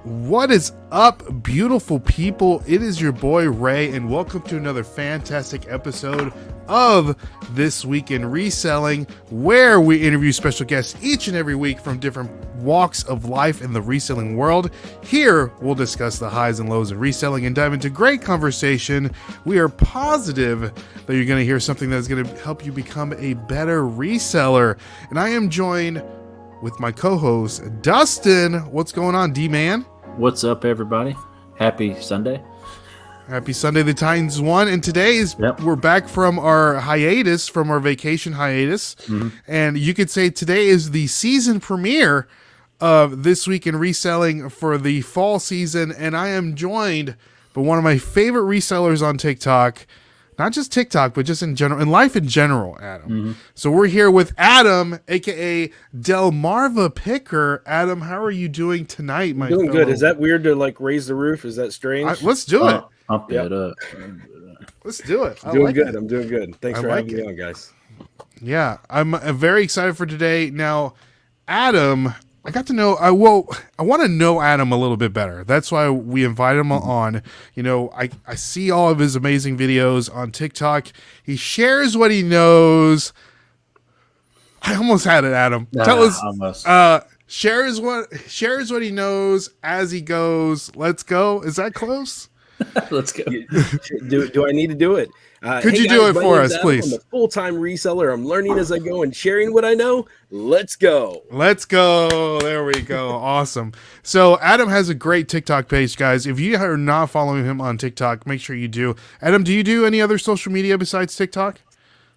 What is up, beautiful people? It is your boy Ray, and welcome to another fantastic episode of This Week in Reselling, where we interview special guests each and every week from different walks of life in the reselling world. Here, we'll discuss the highs and lows of reselling and dive into great conversation. We are positive that you're going to hear something that's going to help you become a better reseller. And I am joined with my co-host, Dustin. What's going on, D-Man? What's up, everybody? Happy Sunday. Happy Sunday. The Titans won, and today is we're back from our hiatus, from our vacation hiatus, and you could say today is the season premiere of This Week in Reselling for the fall season, and I am joined by one of my favorite resellers on TikTok. Not just TikTok, but just in general, in life in general, Adam. So we're here with Adam, aka DELMARVA Picker. Adam, how are you doing tonight, my Doing good. Is that weird to like raise the roof? Is that strange? Let's do it. Pump it up. Let's do it. I'm doing good. I'm doing good. Thanks for having me on, guys. Yeah, I'm very excited for today. Now, Adam, I got to know, I want to know Adam a little bit better. That's why we invited him on. You know, I see all of his amazing videos on TikTok. He shares what he knows. I almost had it, Adam. Tell us, shares what he knows as he goes. Let's go. Is that close? Let's go. Do I need to do it? Could you do it for us, please? I'm a full-time reseller. I'm learning as I go and sharing what I know. Let's go. Let's go. There we go. Awesome. So Adam has a great TikTok page, guys. If you are not following him on TikTok, make sure you do. Adam, do you do any other social media besides TikTok?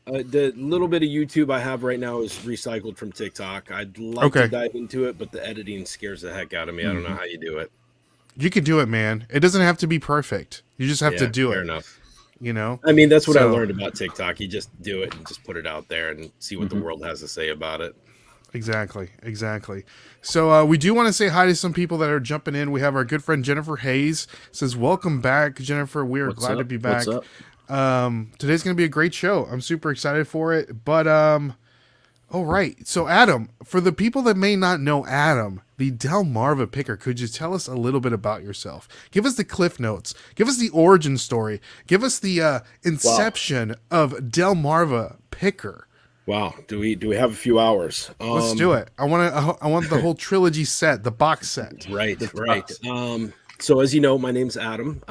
The little bit of YouTube I have right now is recycled from TikTok. I'd like to dive into it, but the editing scares the heck out of me. I don't know how you do it. You can do it, man. It doesn't have to be perfect. You just have to do it. Fair enough. You know, I mean, that's what I learned about TikTok. You just do it and just put it out there and see what the world has to say about it. Exactly. So we do want to say hi to some people that are jumping in. We have our good friend Jennifer Hayes says, "Welcome back, Jennifer. We are glad to be back. What's up? Today's going to be a great show. I'm super excited for it. But all right. So Adam, for the people that may not know Adam, the DELMARVA Picker, could you tell us a little bit about yourself? Give us the cliff notes. Give us the origin story. Give us the inception of DELMARVA Picker. Wow. Do we have a few hours? Let's do it. I want the whole trilogy set, the box set. Right. So as you know, my name's Adam.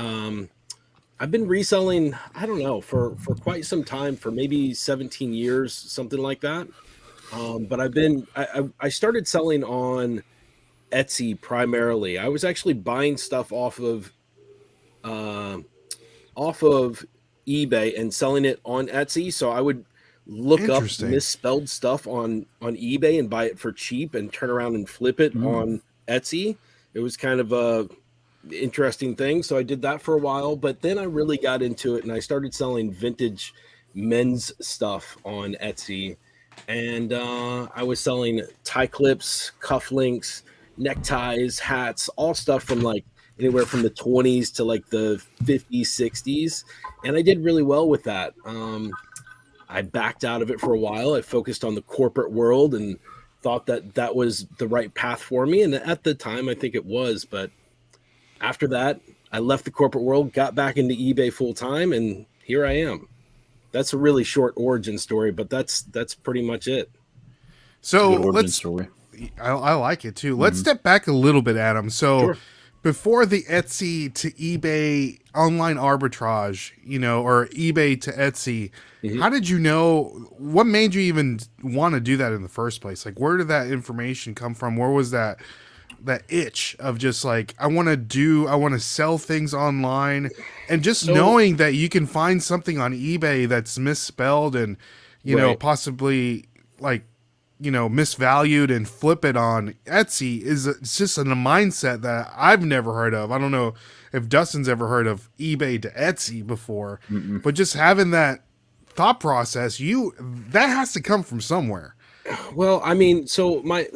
I've been reselling, I don't know, for quite some time, for maybe 17 years, something like that. But I started selling on Etsy primarily. I was actually buying stuff off of eBay and selling it on Etsy. So I would look up misspelled stuff on eBay and buy it for cheap and turn around and flip it on Etsy. It was kind of a interesting thing. So I did that for a while, but then I really got into it and I started selling vintage men's stuff on Etsy. And I was selling tie clips, cufflinks, neckties, hats, all stuff from like anywhere from the 20s to like the 50s, 60s. And I did really well with that. I backed out of it for a while. I focused on the corporate world and thought that was the right path for me. And at the time, I think it was. But after that, I left the corporate world, got back into eBay full time, and here I am. That's a really short origin story, but that's pretty much it. So I like it too. Let's step back a little bit, Adam. So before the Etsy to eBay online arbitrage, or eBay to Etsy, how did you know, what made you even want to do that in the first place? Like, where did that information come from? Where was that itch of just like, I want to sell things online, and just knowing that you can find something on eBay that's misspelled and, possibly like, misvalued and flip it on Etsy it's just a mindset that I've never heard of. I don't know if Dustin's ever heard of eBay to Etsy before, but just having that thought process, that has to come from somewhere. Well, I mean, so my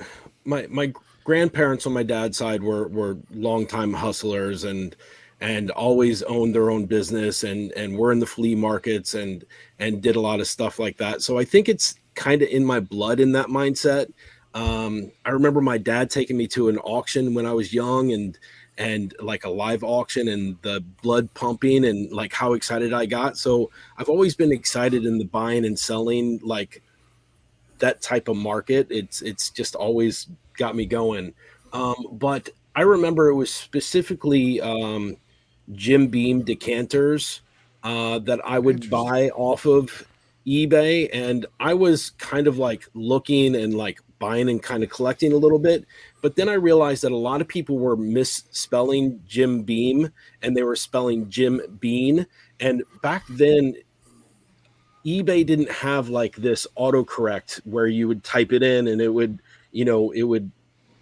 grandparents on my dad's side were longtime hustlers and always owned their own business and were in the flea markets and did a lot of stuff like that. So I think it's kind of in my blood in that mindset. I remember my dad taking me to an auction when I was young, and and like a live auction and the blood pumping and like how excited I got. So I've always been excited in the buying and selling, like that type of market. It's just always got me going. But I remember it was specifically Jim Beam decanters that I would buy off of eBay, and I was kind of like looking and like buying and kind of collecting a little bit. But then I realized that a lot of people were misspelling Jim Beam and they were spelling Jim Bean. And back then, eBay didn't have like this autocorrect where you would type it in and it would, it would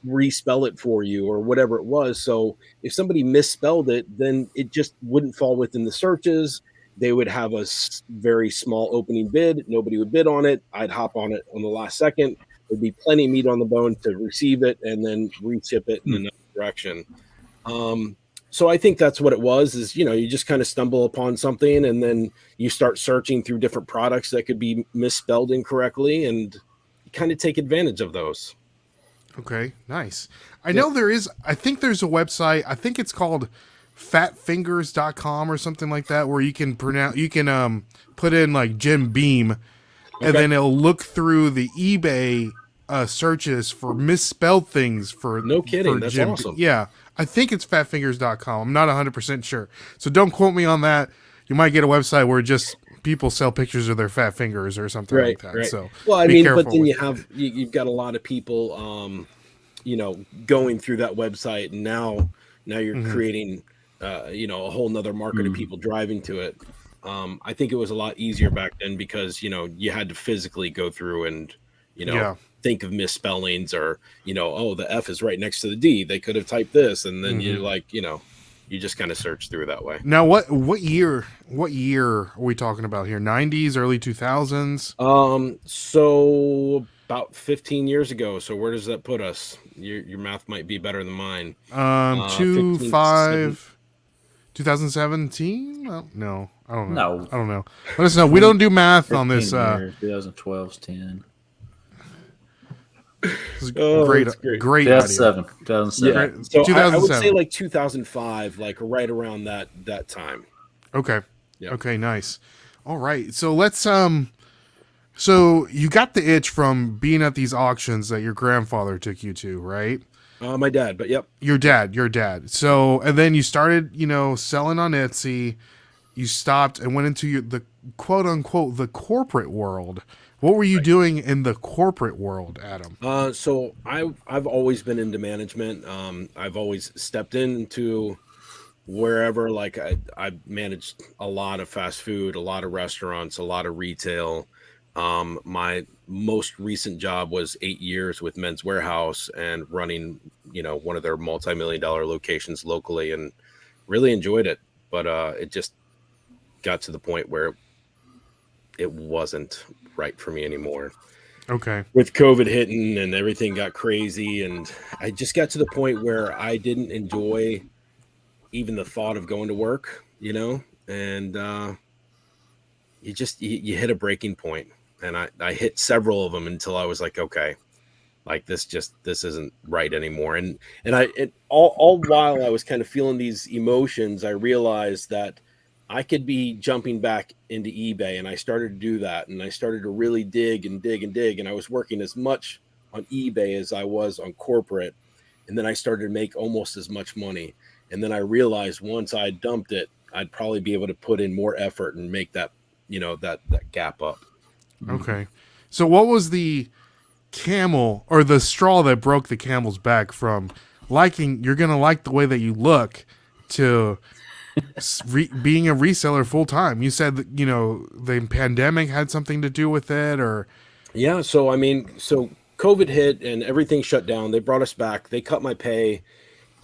respell it for you or whatever it was. So if somebody misspelled it, then it just wouldn't fall within the searches. They would have a very small opening bid. Nobody would bid on it. I'd hop on it on the last second. There'd be plenty of meat on the bone to receive it and then re-tip it in another direction. So I think that's what it was, is, you just kind of stumble upon something and then you start searching through different products that could be misspelled incorrectly, and you kind of take advantage of those. Okay, nice. I know I think there's a website, I think it's called fatfingers.com or something like that, where you can put in like Jim Beam, and then it'll look through the eBay searches for misspelled things for no kidding. For that's Jim awesome. Yeah, I think it's fatfingers.com. I'm not 100% sure, so don't quote me on that. You might get a website where just people sell pictures of their fat fingers or something like that. Right. So well, I mean, but then you've got a lot of people going through that website, and now you're creating a whole nother market of people driving to it. I think it was a lot easier back then because you had to physically go through and think of misspellings, or the F is right next to the D, they could have typed this, and then you just kind of search through that way. Now, what year are we talking about here? 90s, early 2000s? So about 15 years ago. So where does that put us? Your math might be better than mine. 2017? Well, no, I don't know. No. I don't know. Let us know. We don't do math on this. 2012's 10. Great 2007. 2007. Yeah. So 2007. I would say like 2005, like right around that time. Okay. Yeah. Okay, nice. All right. So let's so you got the itch from being at these auctions that your grandfather took you to, right? My dad, but yep. Your dad. So, and then you started, selling on Etsy. You stopped and went into the quote unquote the corporate world. What were you doing in the corporate world, Adam? So I've always been into management. I've always stepped into wherever, like I managed a lot of fast food, a lot of restaurants, a lot of retail. My most recent job was 8 years with Men's Warehouse and running, one of their multi-million-dollar locations locally, and really enjoyed it. But it just got to the point where it wasn't right for me anymore. Okay. With COVID hitting and everything got crazy, and I just got to the point where I didn't enjoy even the thought of going to work, and you hit a breaking point. And I hit several of them until I was like, okay, like this isn't right anymore. And all while I was kind of feeling these emotions, I realized that I could be jumping back into eBay, and I started to do that. And I started to really dig. And I was working as much on eBay as I was on corporate. And then I started to make almost as much money. And then I realized once I dumped it, I'd probably be able to put in more effort and make that, that gap up. Okay. So what was the camel or the straw that broke the camel's back from you're going to like the way that you look to being a reseller full time? You said that, the pandemic had something to do with it, or? Yeah. So COVID hit and everything shut down. They brought us back. They cut my pay.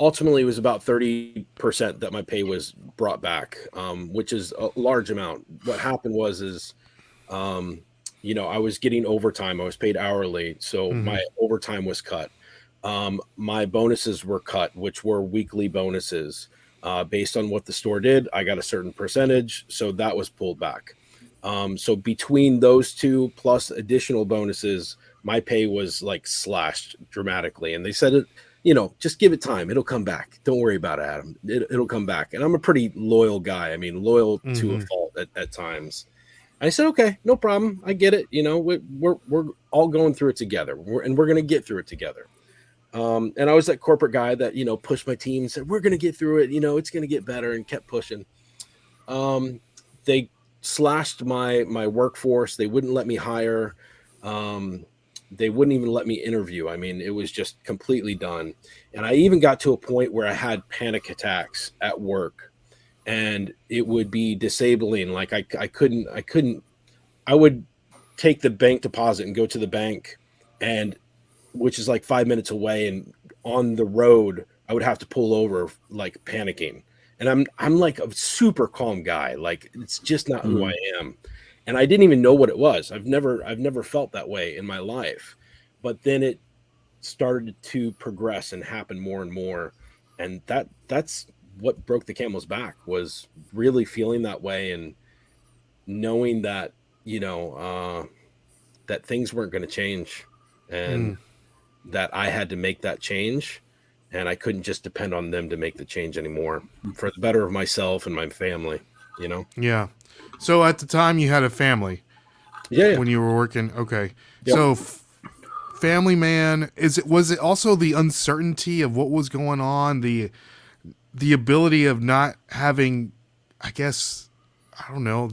Ultimately, it was about 30% that my pay was brought back, which is a large amount. What happened was I was getting overtime. I was paid hourly, so my overtime was cut. My bonuses were cut, which were weekly bonuses. Based on what the store did, I got a certain percentage, so that was pulled back. So between those two plus additional bonuses, my pay was like slashed dramatically. And they said it, just give it time. It'll come back. Don't worry about it, Adam. It'll come back. And I'm a pretty loyal guy. I mean, loyal to a fault at times. I said, okay, no problem. I get it. We're all going through it together. We're going to get through it together. And I was that corporate guy that, pushed my team and said, we're going to get through it. It's going to get better, and kept pushing. They slashed my workforce. They wouldn't let me hire. They wouldn't even let me interview. I mean, it was just completely done. And I even got to a point where I had panic attacks at work, and it would be disabling. Like I would take the bank deposit and go to the bank, and which is like 5 minutes away, and on the road I would have to pull over, like panicking. And I'm like a super calm guy. Like, it's just not who I am. And I didn't even know what it was. I've never felt that way in my life. But then it started to progress and happen more and more. And that's what broke the camel's back, was really feeling that way and knowing that, that things weren't going to change, and that I had to make that change. And I couldn't just depend on them to make the change anymore, for the better of myself and my family, Yeah. So at the time you had a family. Yeah. When you were working. Okay. Yep. So family man, was it also the uncertainty of what was going on? The ability of not having, I guess, I don't know,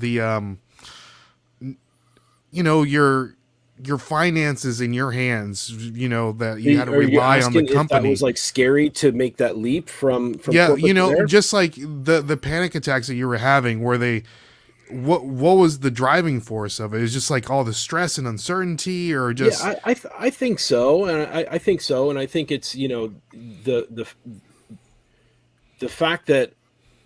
your finances in your hands, that you had to rely on the company. If that was like scary to make that leap from just like the panic attacks that you were having, what was the driving force of it? Is just like all the stress and uncertainty, or just I think so, and I think so, and I think it's the fact that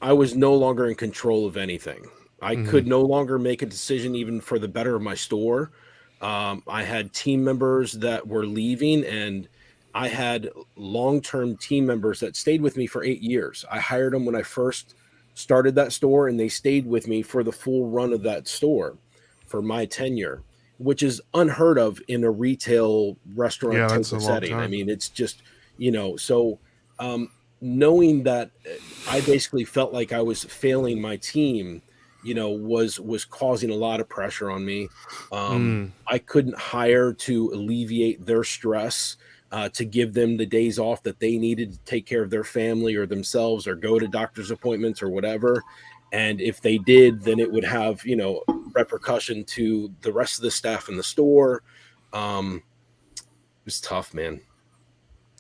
I was no longer in control of anything. I could no longer make a decision even for the better of my store. I had team members that were leaving, and I had long-term team members that stayed with me for 8 years. I hired them when I first started that store, and they stayed with me for the full run of that store for my tenure, which is unheard of in a retail restaurant type of setting. I mean, it's just, so knowing that I basically felt like I was failing my team, was causing a lot of pressure on me. I couldn't hire to alleviate their stress, to give them the days off that they needed to take care of their family or themselves, or go to doctor's appointments or whatever. And if they did, then it would have, repercussion to the rest of the staff in the store. It was tough, man.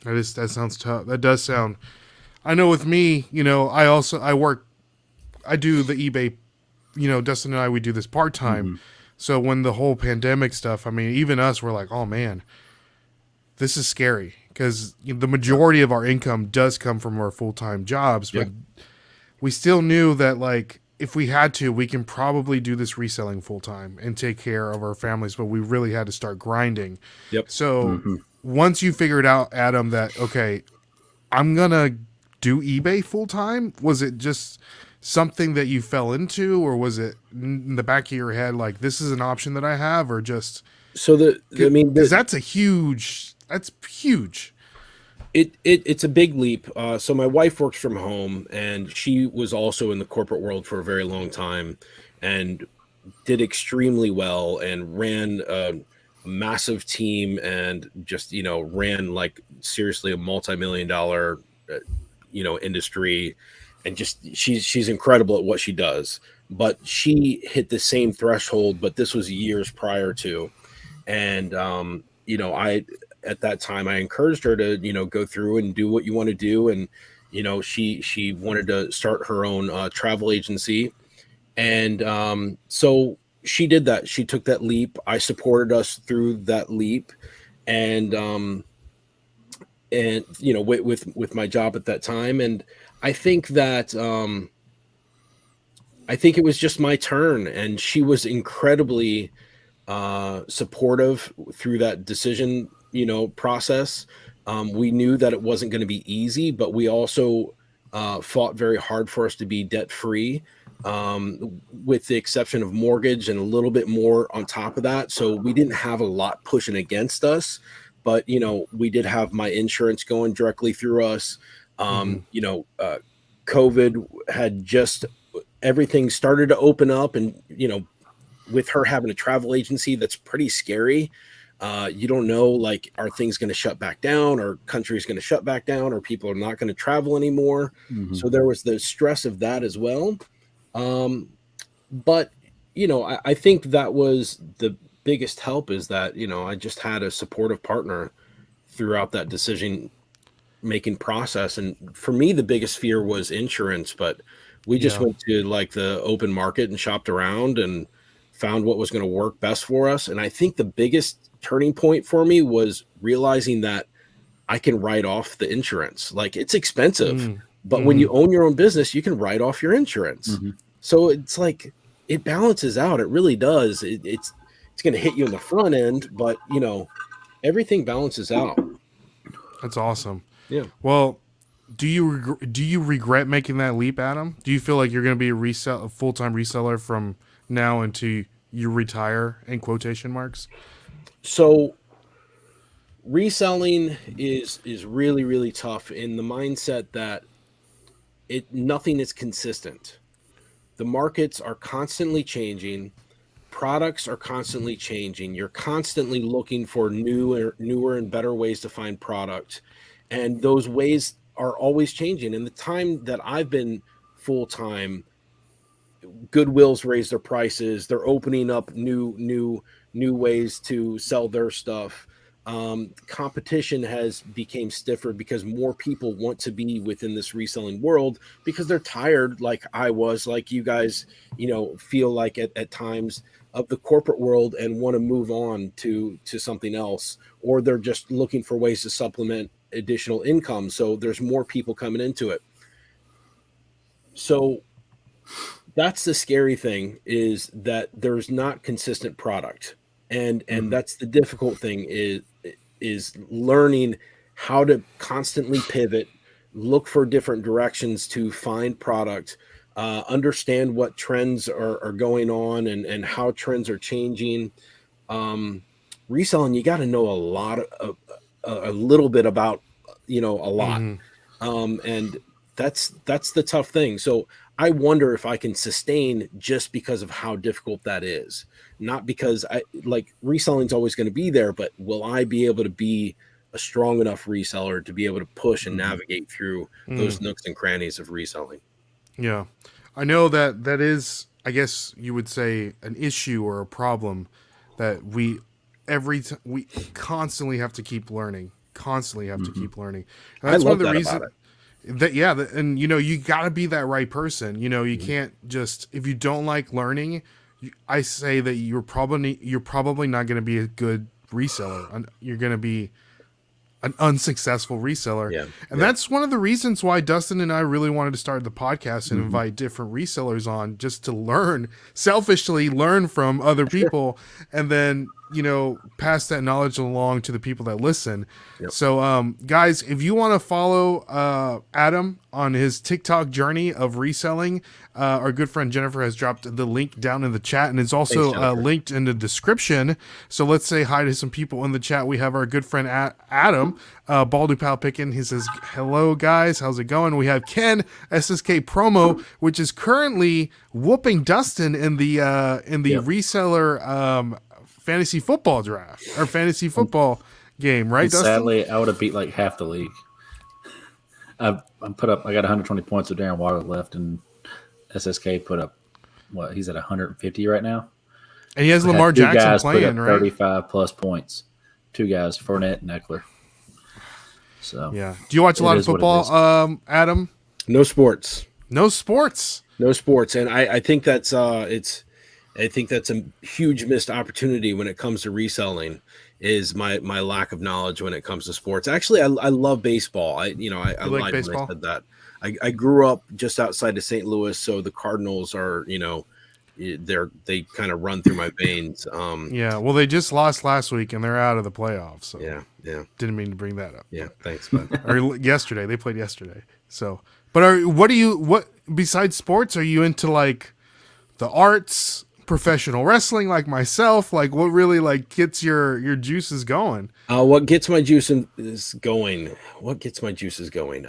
That sounds tough. That does sound, I know with me, I do the eBay, Dustin and I, we do this part-time. So when the whole pandemic stuff, I mean, even us, we're like, oh man, this is scary, because the majority of our income does come from our full-time jobs, but we still knew that, like, if we had to, we can probably do this reselling full-time and take care of our families, but we really had to start grinding. So once you figured out, Adam, that, okay, I'm going to do eBay full-time, was it just something that you fell into, or was it in the back of your head, like, this is an option that I have, or just... because that's huge. It's a big leap. So my wife works from home, and she was also in the corporate world for a very long time, and did extremely well, and ran a massive team, and just, ran like seriously a multi-million-dollar, industry. And just, she's incredible at what she does, but she hit the same threshold, but this was years prior to. And, at that time, I encouraged her to, go through and do what you want to do. And, she wanted to start her own travel agency. And so she did that. She took that leap. I supported us through that leap. And with my job at that time. And I think that, I think it was just my turn, and she was incredibly supportive through that decision, process. We knew that it wasn't going to be easy, but we also fought very hard for us to be debt free, with the exception of mortgage and a little bit more on top of that. So we didn't have a lot pushing against us, but we did have my insurance going directly through us. COVID had just, everything started to open up, and with her having a travel agency, that's pretty scary. You don't know, like, are things going to shut back down, or countries going to shut back down, or people are not going to travel anymore. So there was the stress of that as well. But I think that was the biggest help, is that I just had a supportive partner throughout that decision making process. And for me, the biggest fear was insurance, but we just went to like the open market and shopped around and found what was going to work best for us. And I think the biggest turning point for me was realizing that I can write off the insurance. Like, it's expensive, but when you own your own business, you can write off your insurance. So it's like, it balances out. It really does. It's going to hit you in the front end, but everything balances out. That's awesome. Yeah. Well, do you regret making that leap, Adam? Do you feel like you're going to be a full-time reseller from now until you retire, in quotation marks? So reselling is really, really tough in the mindset that nothing is consistent. The markets are constantly changing. Products are constantly changing. You're constantly looking for newer and better ways to find product. And those ways are always changing. In the time that I've been full-time, Goodwill's raised their prices. They're opening up new ways to sell their stuff. Competition has become stiffer because more people want to be within this reselling world, because they're tired, like I was, like you guys, feel like at times, of the corporate world, and want to move on to something else, or they're just looking for ways to supplement additional income. So there's more people coming into it. So that's the scary thing, is that there's not consistent product. And that's the difficult thing, is learning how to constantly pivot, look for different directions to find product, understand what trends are going on, and how trends are changing. Reselling, you got to know a little bit about, a lot. And that's the tough thing. So I wonder if I can sustain just because of how difficult that is. Not because reselling is always going to be there, but will I be able to be a strong enough reseller to be able to push and navigate through those nooks and crannies of reselling? Yeah. I know that is, I guess you would say, an issue or a problem that we constantly have to keep learning. And that's one of the reasons and you got to be that right person. You can't just, if you don't like learning, I say that you're probably not going to be a good reseller. You're going to be an unsuccessful reseller. That's one of the reasons why Dustin and I really wanted to start the podcast and invite different resellers on, just to selfishly learn from other people, and then, pass that knowledge along to the people that listen. So, guys, if you want to follow Adam on his TikTok journey of reselling, our good friend Jennifer has dropped the link down in the chat, and it's also linked in the description. So let's say hi to some people in the chat. We have our good friend Adam, Baldy Pal Pickin. He says, hello, guys. How's it going? We have Ken, SSK Promo, which is currently whooping Dustin in the reseller fantasy football draft, or fantasy football game, right, Dustin? Sadly, I would have beat like half the league. I got 120 points with Darren Water left, and SSK put up, he's at 150 right now. And he has Lamar Jackson playing, right? 35 plus points. Two guys, Fournette and Eckler. So yeah. Do you watch a lot of football, Adam? No sports. And I think that's I think that's a huge missed opportunity when it comes to reselling, is my lack of knowledge when it comes to sports. Actually, I love baseball. I lied when I said that. I grew up just outside of St. Louis, so the Cardinals are, they kind of run through my veins. Well, they just lost last week and they're out of the playoffs. So yeah. Didn't mean to bring that up. Yeah, thanks, bud. Or yesterday, they played yesterday. So, but what besides sports, are you into like the arts, professional wrestling like myself? Like, what really like gets your juices going? What gets my juices going? What gets my juices going?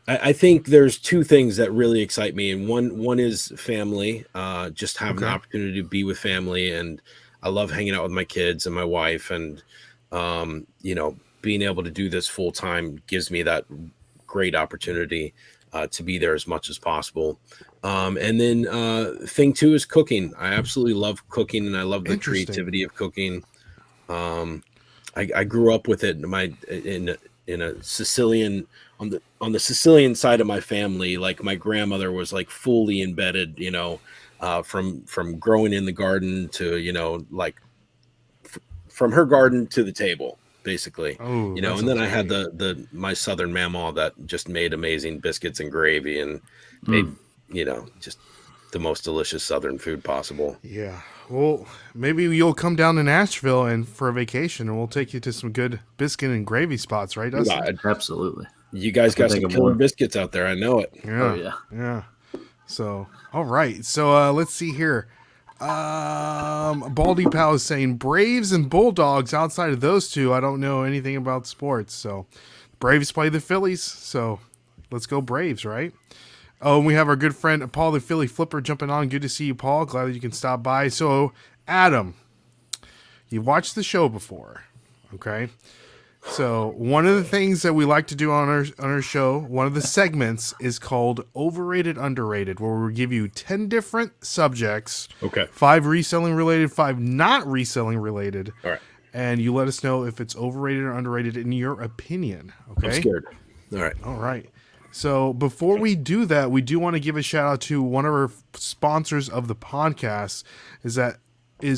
I think there's two things that really excite me, and one is family. Just having the opportunity to be with family, and I love hanging out with my kids and my wife, and being able to do this full time gives me that great opportunity to be there as much as possible. And then thing two is cooking. I absolutely love cooking, and I love the creativity of cooking. I grew up with it in a Sicilian on the Sicilian side of my family. Like my grandmother was like fully embedded, from growing in the garden to, from her garden to the table, basically. And then I had my Southern mama that just made amazing biscuits and gravy and made, just the most delicious Southern food possible. Yeah. Well, maybe you'll come down to Nashville and for a vacation, and we'll take you to some good biscuit and gravy spots, right, Dustin? Absolutely. You guys got some killer biscuits out there. I know it. Yeah. Oh, yeah. Yeah. So, all right. So, let's see here. Baldy Pal is saying Braves and Bulldogs. Outside of those two, I don't know anything about sports. So, Braves play the Phillies. So, let's go Braves, right? Oh, and we have our good friend Paul the Philly Flipper jumping on. Good to see you, Paul. Glad that you can stop by. So, Adam, you've watched the show before, okay? So, one of the things that we like to do on our show, one of the segments is called Overrated Underrated, where we give you 10 different subjects. Okay. 5 reselling related, 5 not reselling related. All right. And you let us know if it's overrated or underrated in your opinion. Okay. I'm scared. All right. All right. So before we do that, we do want to give a shout out to one of our sponsors of the podcast. Is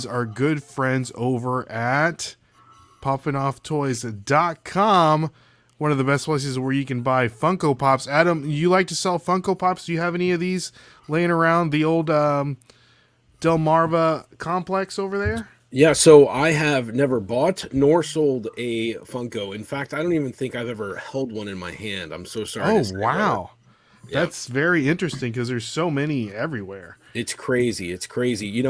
our good friends over at poppinofftoys.com. One of the best places where you can buy Funko Pops. Adam, you like to sell Funko Pops? Do you have any of these laying around the old DELMARVA complex over there? Yeah, so I have never bought nor sold a Funko. In fact, I don't even think I've ever held one in my hand. I'm so sorry. Oh, wow. That's very interesting because there's so many everywhere. It's crazy. It's crazy.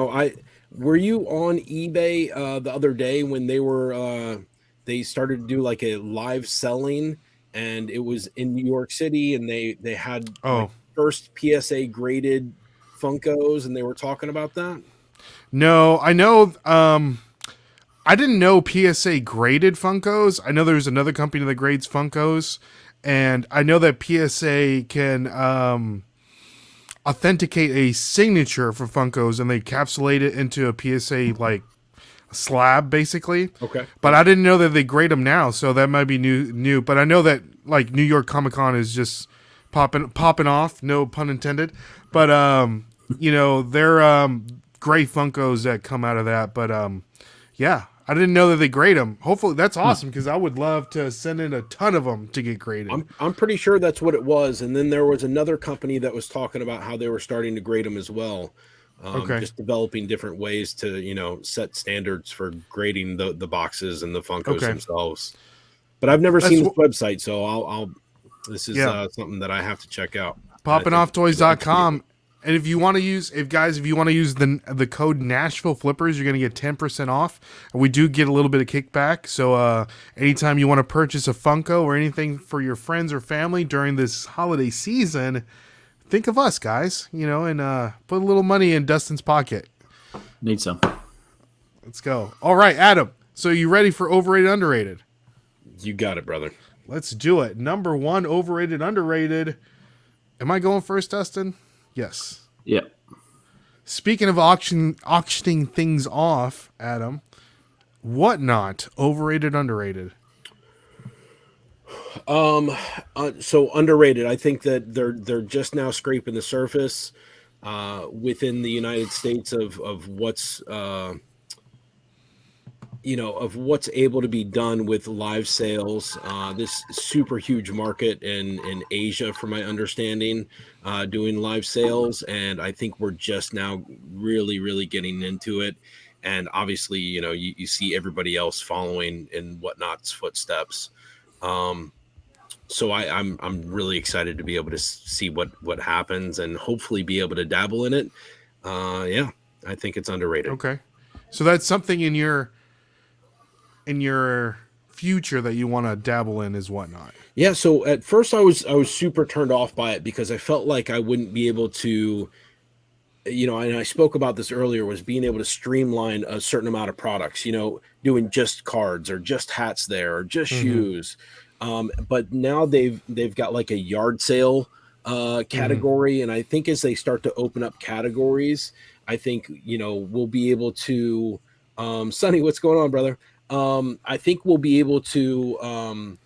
Were you on eBay the other day when they started to do like a live selling, and it was in New York City, and they had first PSA graded Funkos, and they were talking about that? No, I know. I didn't know PSA graded Funkos. I know there's another company that grades Funkos, and I know that PSA can authenticate a signature for Funkos, and they capsulate it into a PSA like slab, basically. Okay. But I didn't know that they grade them now, so that might be new. But I know that like New York Comic Con is just popping off. No pun intended. But they're great Funkos that come out of that. But yeah, I didn't know that they grade them. Hopefully that's awesome, because I would love to send in a ton of them to get graded. I'm pretty sure that's what it was. And then there was another company that was talking about how they were starting to grade them as well. Just developing different ways to set standards for grading the boxes and the Funkos themselves. But I've never seen this website, so this is something that I have to check out. Poppinofftoys.com. And if you want to use, the code Nashville Flippers, you're going to get 10% off. And we do get a little bit of kickback. So anytime you want to purchase a Funko or anything for your friends or family during this holiday season, think of us, guys. And put a little money in Dustin's pocket. Need some. Let's go. All right, Adam. So you ready for overrated, underrated? You got it, brother. Let's do it. Number 1, overrated, underrated. Am I going first, Dustin? Yes. Yep. Speaking of auctioning things off, Adam, Whatnot, overrated, underrated? So underrated. I think that they're just now scraping the surface within the United States of what's of what's able to be done with live sales. This super huge market in Asia, from my understanding, doing live sales. And I think we're just now really, really getting into it. And obviously, you see everybody else following in Whatnot's footsteps. So I'm really excited to be able to see what happens and hopefully be able to dabble in it. Yeah. I think it's underrated. Okay. So that's something in your future that you want to dabble in is whatnot. Yeah, so at first I was super turned off by it because I felt like I wouldn't be able to, and I spoke about this earlier, was being able to streamline a certain amount of products, doing just cards or just hats there or just shoes. But now they've got like a yard sale category. And I think as they start to open up categories, I think, we'll be able to, Sonny, what's going on, brother? I think we'll be able to,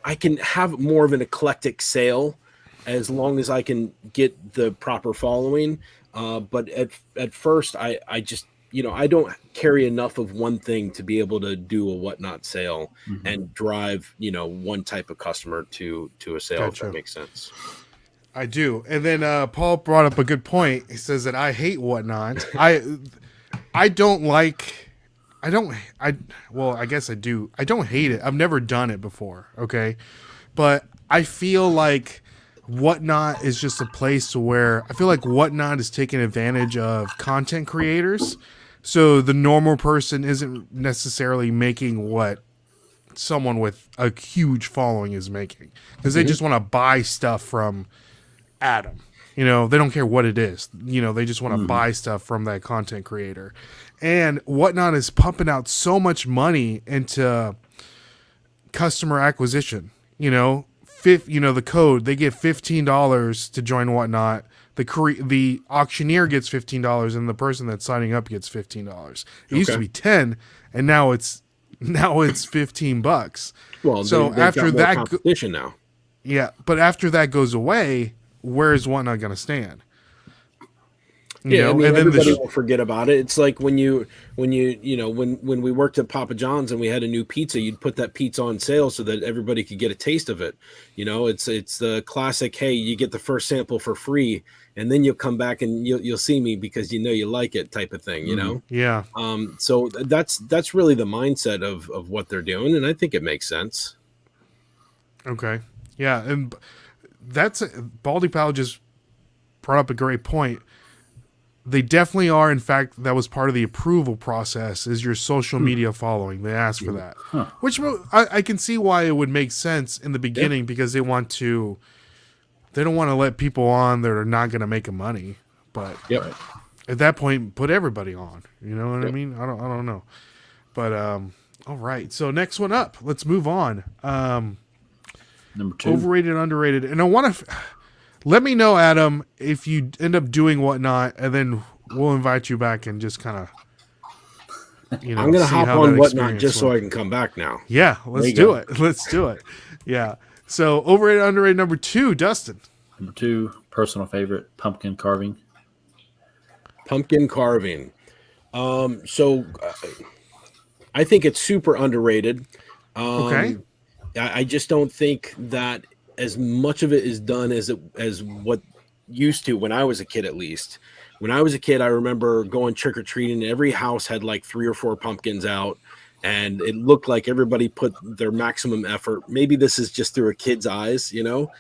I can have more of an eclectic sale as long as I can get the proper following. But at first I just, I don't carry enough of one thing to be able to do a whatnot sale and drive, one type of customer to a sale. Gotcha. If that makes sense. I do. And then Paul brought up a good point. He says that I hate whatnot. I guess I do. I don't hate it. I've never done it before. Okay. But I feel like whatnot is just a place where I feel like whatnot is taking advantage of content creators. So the normal person isn't necessarily making what someone with a huge following is making, because they just want to buy stuff from Adam. They don't care what it is. They just want to buy stuff from that content creator. And whatnot is pumping out so much money into customer acquisition. The code, they get $15 to join whatnot. The auctioneer gets $15, and the person that's signing up gets $15. It used to be 10, and now it's $15. Well, so after that competition now. Yeah, but after that goes away, where is whatnot going to stand? And then everybody will forget about it. It's like when we worked at Papa John's and we had a new pizza, you'd put that pizza on sale so that everybody could get a taste of it. It's the classic, hey, you get the first sample for free, and then you'll come back and you'll see me because you like it type of thing, Yeah. So that's really the mindset of what they're doing, and I think it makes sense. Okay. Yeah, and that's Baldy Pal just brought up a great point. They definitely are. In fact, that was part of the approval process, is your social media following. They asked for that, which I can see why it would make sense in the beginning, because they don't want to let people on that are not going to make money. But at that point, put everybody on. You know what I mean? I don't know. But all right. So next one up. Let's move on. Number 2. Overrated, underrated. And I want to... Let me know, Adam, if you end up doing whatnot, and then we'll invite you back and just kind of, I'm going to hop on whatnot just so I can come back now. Yeah, let's do it. Let's do it. Yeah. So overrated, underrated, number 2, Dustin. Number 2, personal favorite, pumpkin carving. Pumpkin carving. So I think it's super underrated. Okay. I just don't think that as much of it is done as what used to when I was a kid. At least when I was a kid, I remember going trick-or-treating. Every house had like 3 or 4 pumpkins out, and it looked like everybody put their maximum effort. Maybe this is just through a kid's eyes,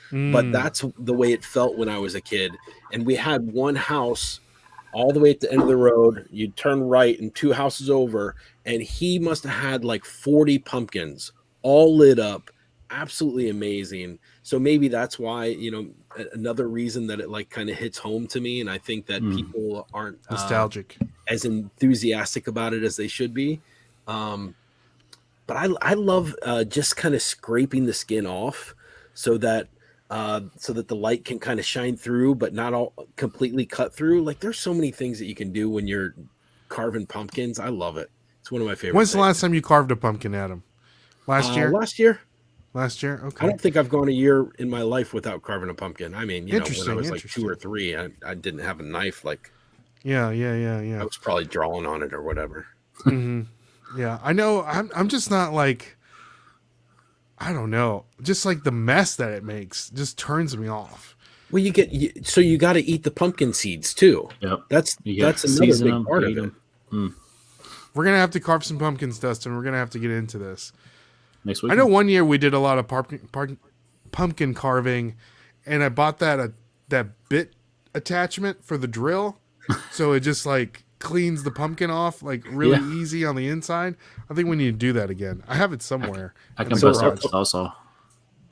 but that's the way it felt when I was a kid. And we had one house all the way at the end of the road. You'd turn right and 2 houses over, and he must have had like 40 pumpkins all lit up. Absolutely amazing. So maybe that's why, another reason that it like kind of hits home to me. And I think that people aren't nostalgic, as enthusiastic about it as they should be. But I love just kind of scraping the skin off so that the light can kind of shine through, but not all completely cut through. Like there's so many things that you can do when you're carving pumpkins. I love it. It's one of my favorites. When's the last time you carved a pumpkin, Adam? Last year? Last year? Okay. I don't think I've gone a year in my life without carving a pumpkin. I mean, when I was like 2 or 3, I didn't have a knife. Like, yeah. I was probably drawing on it or whatever. Yeah, I know. I'm just not like, I don't know. Just like the mess that it makes just turns me off. Well, you got to eat the pumpkin seeds too. Yep. That's another big part of it. We're gonna have to carve some pumpkins, Dustin. We're gonna have to get into this next week. I know one year we did a lot of pumpkin carving, and I bought that bit attachment for the drill, so it just like cleans the pumpkin off like really easy on the inside. I think we need to do that again. I have it somewhere. I can bust out the saw.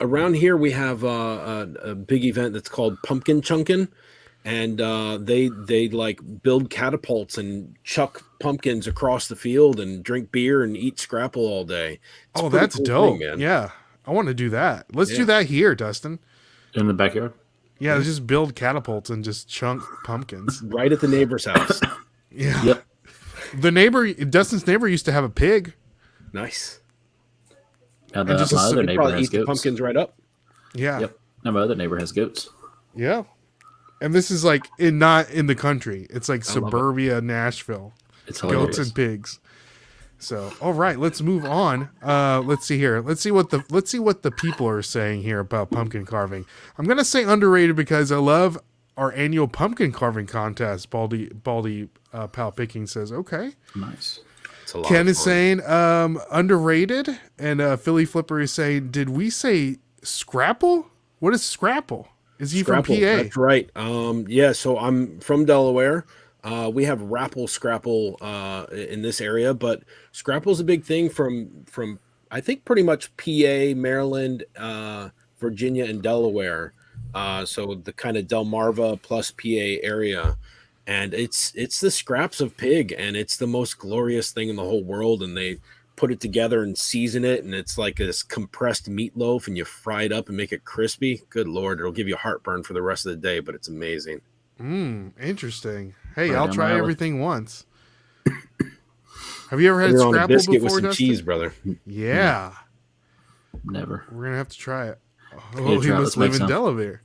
Around here, we have a big event that's called Pumpkin Chunkin', and they like build catapults and chuck pumpkins across the field and drink beer and eat scrapple all day. It's that's cool dope, man. Yeah, I want to do that. Let's do that here, Dustin. In the backyard? Yeah, just build catapults and just chunk pumpkins. Right at the neighbor's house. Yeah. Yep. Dustin's neighbor used to have a pig. Nice. Now my other neighbor has goats. Pumpkins right up. Yeah. Yep. Now my other neighbor has goats. Yeah. And this is like not in the country. It's like suburbia Nashville. It's hilarious. Goats and pigs. So, all right, let's move on. Let's see here. Let's see what the people are saying here about pumpkin carving. I'm gonna say underrated because I love our annual pumpkin carving contest. Baldy Pal Picking says, okay. Nice. Ken is saying underrated, and Philly Flipper is saying, did we say Scrapple? What is Scrapple? Is he Scrapple, from PA? That's right. Yeah, so I'm from Delaware. We have Scrapple in this area, but Scrapple's a big thing from I think pretty much PA, Maryland, Virginia, and Delaware. So the kind of Delmarva plus PA area. And it's the scraps of pig, and it's the most glorious thing in the whole world. And they put it together and season it, and it's like this compressed meatloaf, and you fry it up and make it crispy. Good Lord, it'll give you heartburn for the rest of the day, but it's amazing. Interesting. Hey, I'll try everything once. Have you ever had Scrapple on a biscuit before, with some Dustin? cheese, brother? Yeah. Never. We're gonna have to try it. Oh, he must live in Delaware.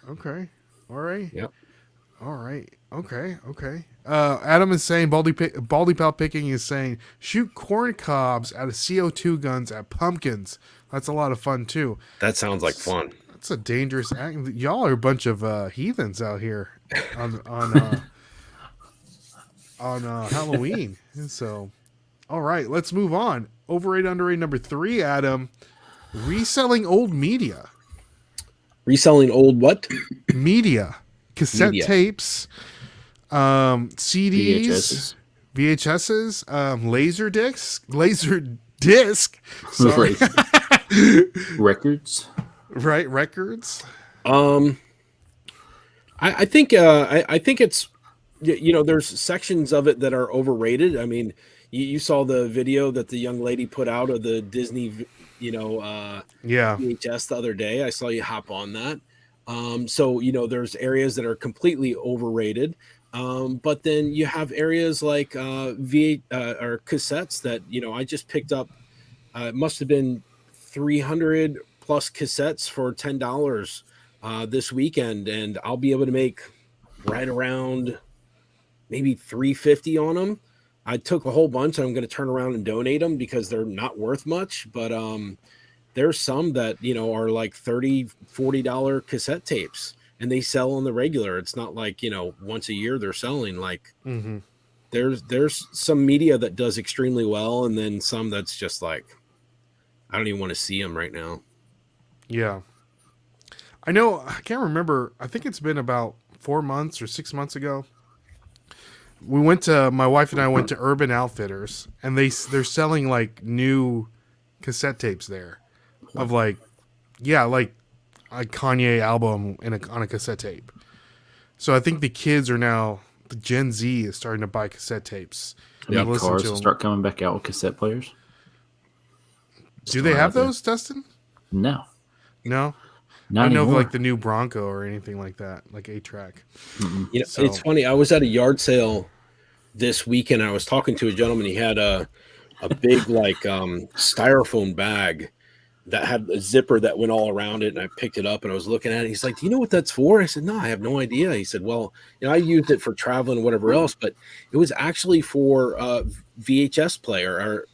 Okay. All right. Yep. All right. Okay. Adam is saying Baldy Pal Picking is saying shoot corn cobs out of CO2 guns at pumpkins. That's a lot of fun too. That sounds like fun. That's a dangerous act. Y'all are a bunch of heathens out here on Halloween. So, all right, let's move on. Overrated, underrated number 3, Adam. Reselling old media. Reselling old what? Media. Cassette tapes, CDs, VHSs, laser disc. Sorry. Records. Right, records. I think it's, there's sections of it that are overrated. I mean, you saw the video that the young lady put out of the Disney, VHS the other day. I saw you hop on that. So, there's areas that are completely overrated. But then you have areas like or cassettes that, I just picked up. It must have been 300 plus cassettes for $10 this weekend, and I'll be able to make right around maybe $350 on them. I took a whole bunch. I'm going to turn around and donate them because they're not worth much, but there's some that are like $30-$40 cassette tapes, and they sell on the regular. It's not like once a year they're selling. Like there's some media that does extremely well, and then some that's just like I don't even want to see them right now. Yeah. I know, I can't remember. I think it's been about 4 months or 6 months ago. My wife and I went to Urban Outfitters, and they're selling like new cassette tapes there of like a Kanye album on a cassette tape. So I think the kids are now, the Gen Z is starting to buy cassette tapes. Yeah, cars will start coming back out with cassette players. Do they have those, Dustin? No. Not I don't know if like the new Bronco or anything like that, like 8-track. It's funny. I was at a yard sale this weekend. I was talking to a gentleman. He had a big like styrofoam bag that had a zipper that went all around it, and I picked it up and I was looking at it. He's like, "Do you know what that's for?" I said, "No, I have no idea." He said, "Well, I used it for traveling and whatever else, but it was actually for VHS player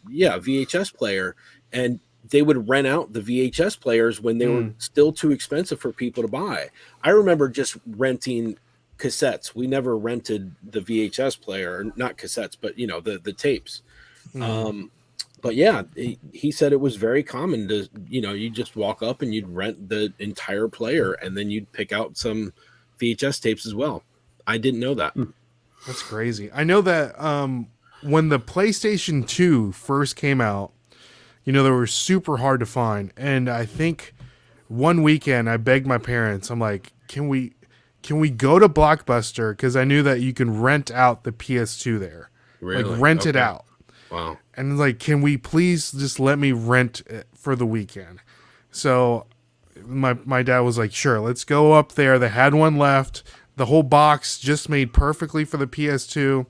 and they would rent out the VHS players when they were still too expensive for people to buy." I remember just renting cassettes. We never rented the VHS player, not cassettes, but the tapes. But yeah, he said it was very common to, you just walk up and you'd rent the entire player, and then you'd pick out some VHS tapes as well. I didn't know that. That's crazy. I know that when the PlayStation 2 first came out, they were super hard to find. And I think one weekend I begged my parents, I'm like, can we go to Blockbuster? Because I knew that you can rent out the PS2 there. Really? Like, rent it out. Wow. And like, can we please just let me rent it for the weekend? So my dad was like, sure, let's go up there. They had one left. The whole box just made perfectly for the PS2.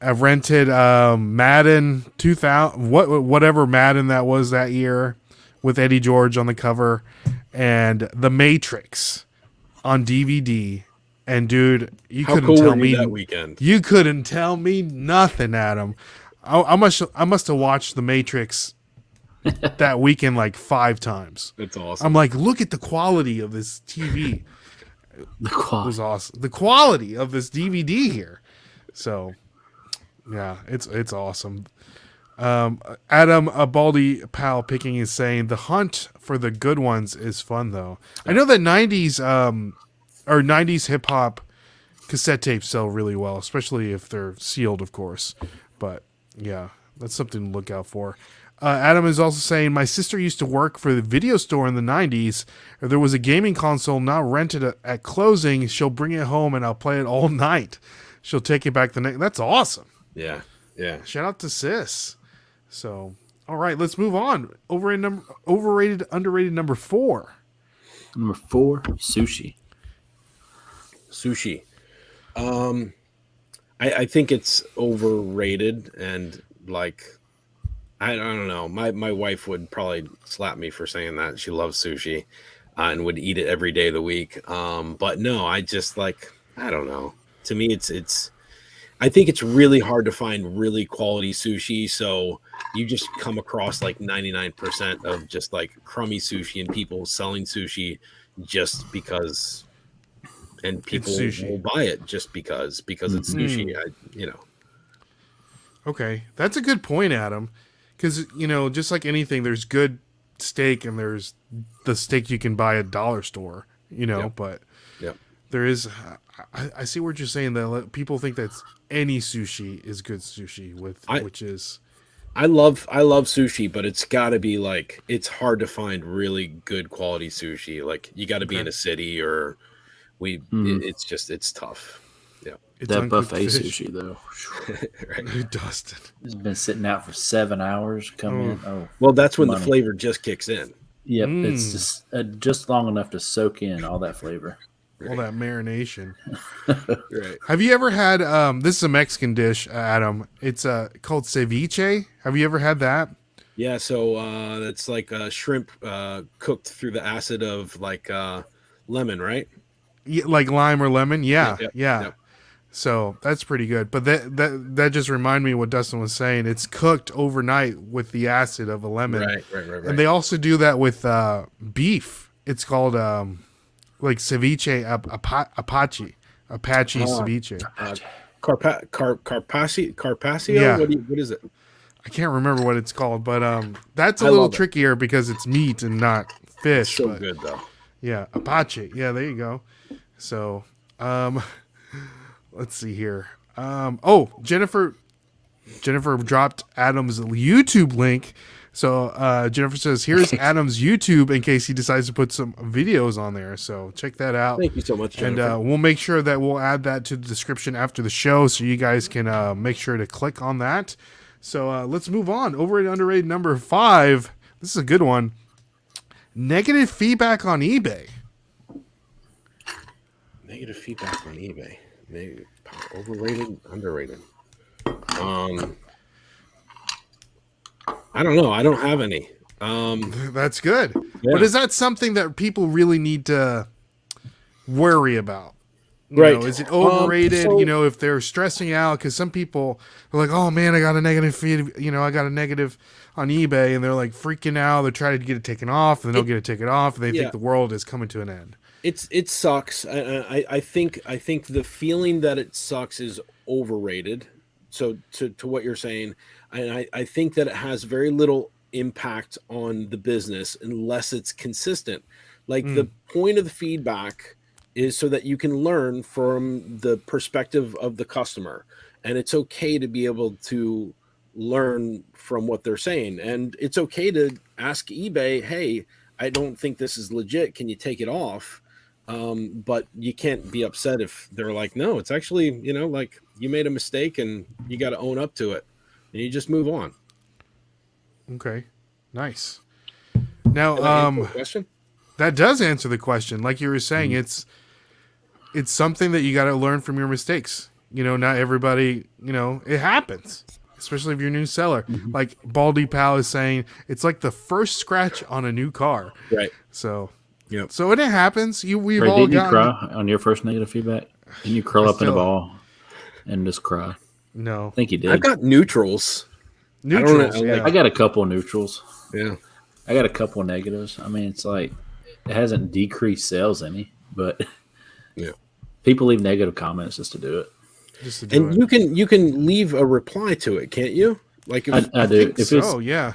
I rented Madden 2000, whatever Madden that was that year, with Eddie George on the cover, and The Matrix on DVD. And dude, How couldn't cool tell were me you that weekend? You couldn't tell me nothing, Adam. I must have watched The Matrix that weekend like 5 times. That's awesome. I'm like, look at the quality of this TV. The quality was awesome. The quality of this DVD here. So, yeah, it's awesome. Adam, a Baldy pal picking, is saying the hunt for the good ones is fun though. I know that 90s or 90s hip hop cassette tapes sell really well, especially if they're sealed, of course. But yeah, that's something to look out for. Adam is also saying, my sister used to work for the video store in the 90s. If there was a gaming console not rented at closing, she'll bring it home and I'll play it all night. She'll take it back the next. That's awesome. Yeah. Yeah. Shout out to sis. So, all right, let's move on. Overrated, underrated number 4. Number 4, sushi. Sushi. I think it's overrated, and like, I don't know. My wife would probably slap me for saying that. She loves sushi and would eat it every day of the week. But no, I just like, I don't know. To me, I think it's really hard to find really quality sushi. So you just come across like 99% of just like crummy sushi and people selling sushi just because, and people will buy it just because it's sushi. Okay, that's a good point, Adam. Because, just like anything, there's good steak and there's the steak you can buy at dollar store, Yep. but Yep. there is, I see what you're saying, that people think that any sushi is good sushi, which is. I love sushi, but it's got to be like, it's hard to find really good quality sushi. Like, you got to be in a city, or it's tough. Yeah. It's that buffet sushi though. Right. Dustin. It's been sitting out for 7 hours. Come in. Oh, well, that's when the flavor just kicks in. Yep, it's just long enough to soak in all that flavor, all that marination. Right. Have you ever had? This is a Mexican dish, Adam. It's called ceviche. Have you ever had that? Yeah. So that's like shrimp cooked through the acid of like lemon, right? Yeah, like lime or lemon. Yeah, Yep. yeah. Yep. So that's pretty good. But that just reminded me what Dustin was saying. It's cooked overnight with the acid of a lemon. Right. And they also do that with beef. It's called like ceviche Apache ceviche. Carpaccio. Yeah. What is it? I can't remember what it's called, but that's a little trickier because it's meat and not fish. It's so good though. Yeah, Apache. Yeah, there you go. So, let's see here. Jennifer dropped Adam's YouTube link. So Jennifer says, here's Adam's YouTube in case he decides to put some videos on there. So check that out. Thank you so much, Jennifer. And we'll make sure that we'll add that to the description after the show so you guys can make sure to click on that. So let's move on. Overrated, underrated number 5. This is a good one. Negative feedback on eBay. Negative feedback on eBay. Overrated, underrated. I don't know. I don't have any. That's good. Yeah. But is that something that people really need to worry about? Right. Is it overrated? If they're stressing out, because some people are like, "Oh man, I got a negative feed. I got a negative on eBay," and they're like freaking out. They're trying to get it taken off, and they don't get it taken off, and they think the world is coming to an end. It sucks. I think the feeling that it sucks is overrated. So to what you're saying, and I think that it has very little impact on the business unless it's consistent. Like the point of the feedback is so that you can learn from the perspective of the customer. And it's okay to be able to learn from what they're saying. And it's okay to ask eBay, hey, I don't think this is legit. Can you take it off? But you can't be upset if they're like, no, it's actually, like you made a mistake and you got to own up to it. And you just move on. Okay. Nice. Now, question? That does answer the question. Like you were saying, it's something that you got to learn from your mistakes. Not everybody, it happens, especially if you're a new seller. Like Baldy Pal is saying, it's like the first scratch on a new car. Right. So, yep. So when it happens, we've Ray, all didn't you cry on your first negative feedback? Didn't you curl up in a ball and just cry? No. I think you did. I've got neutrals. I got a couple neutrals. Yeah. I got a couple negatives. I mean, it's like it hasn't decreased sales any, but people leave negative comments just to do it. And you can leave a reply to it, can't you? Like I do. If so, yeah.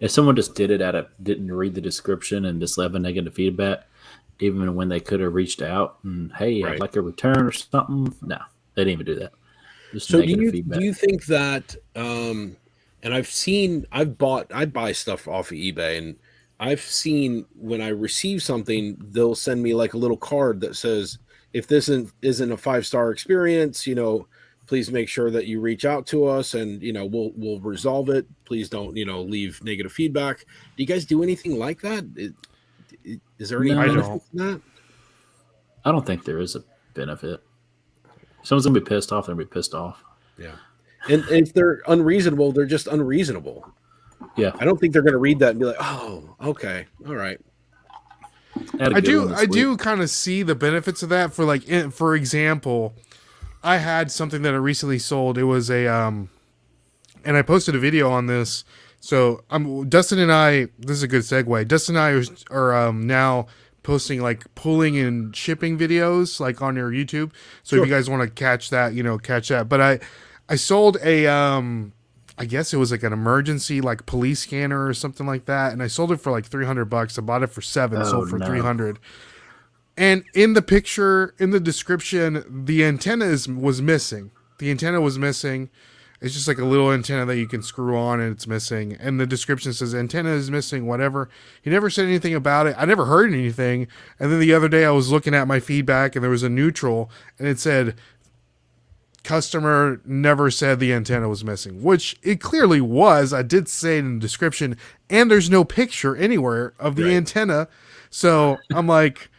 If someone just didn't read the description and just left a negative feedback, even when they could have reached out and hey, I'd like a return or something. No, they didn't even do that. Just so negative feedback. Do you think that? And I buy stuff off of eBay, and I've seen when I receive something, they'll send me like a little card that says, if this isn't a 5-star experience, please make sure that you reach out to us and, we'll resolve it. Please don't, leave negative feedback. Do you guys do anything like that? Is there any benefit to that? I don't think there is a benefit. If someone's going to be pissed off, they're going to be pissed off. Yeah. And if they're unreasonable, they're just unreasonable. Yeah. I don't think they're going to read that and be like, oh, okay. All right. I do kind of see the benefits of that for example, I had something that I recently sold. It was and I posted a video on this. So Dustin and I, this is a good segue. Dustin and I are now posting like pulling and shipping videos like on your YouTube. So if you guys want to catch that, catch that. But I sold a, I guess it was like an emergency like police scanner or something like that, and I sold it for like $300. I bought it for $7, sold for $300. And in the picture, in the description, the antenna was missing. The antenna was missing. It's just like a little antenna that you can screw on, and it's missing. And the description says antenna is missing, whatever. He never said anything about it. I never heard anything. And then the other day I was looking at my feedback, and there was a neutral, and it said, customer never said the antenna was missing, which it clearly was. I did say it in the description, and there's no picture anywhere of the antenna. So I'm like,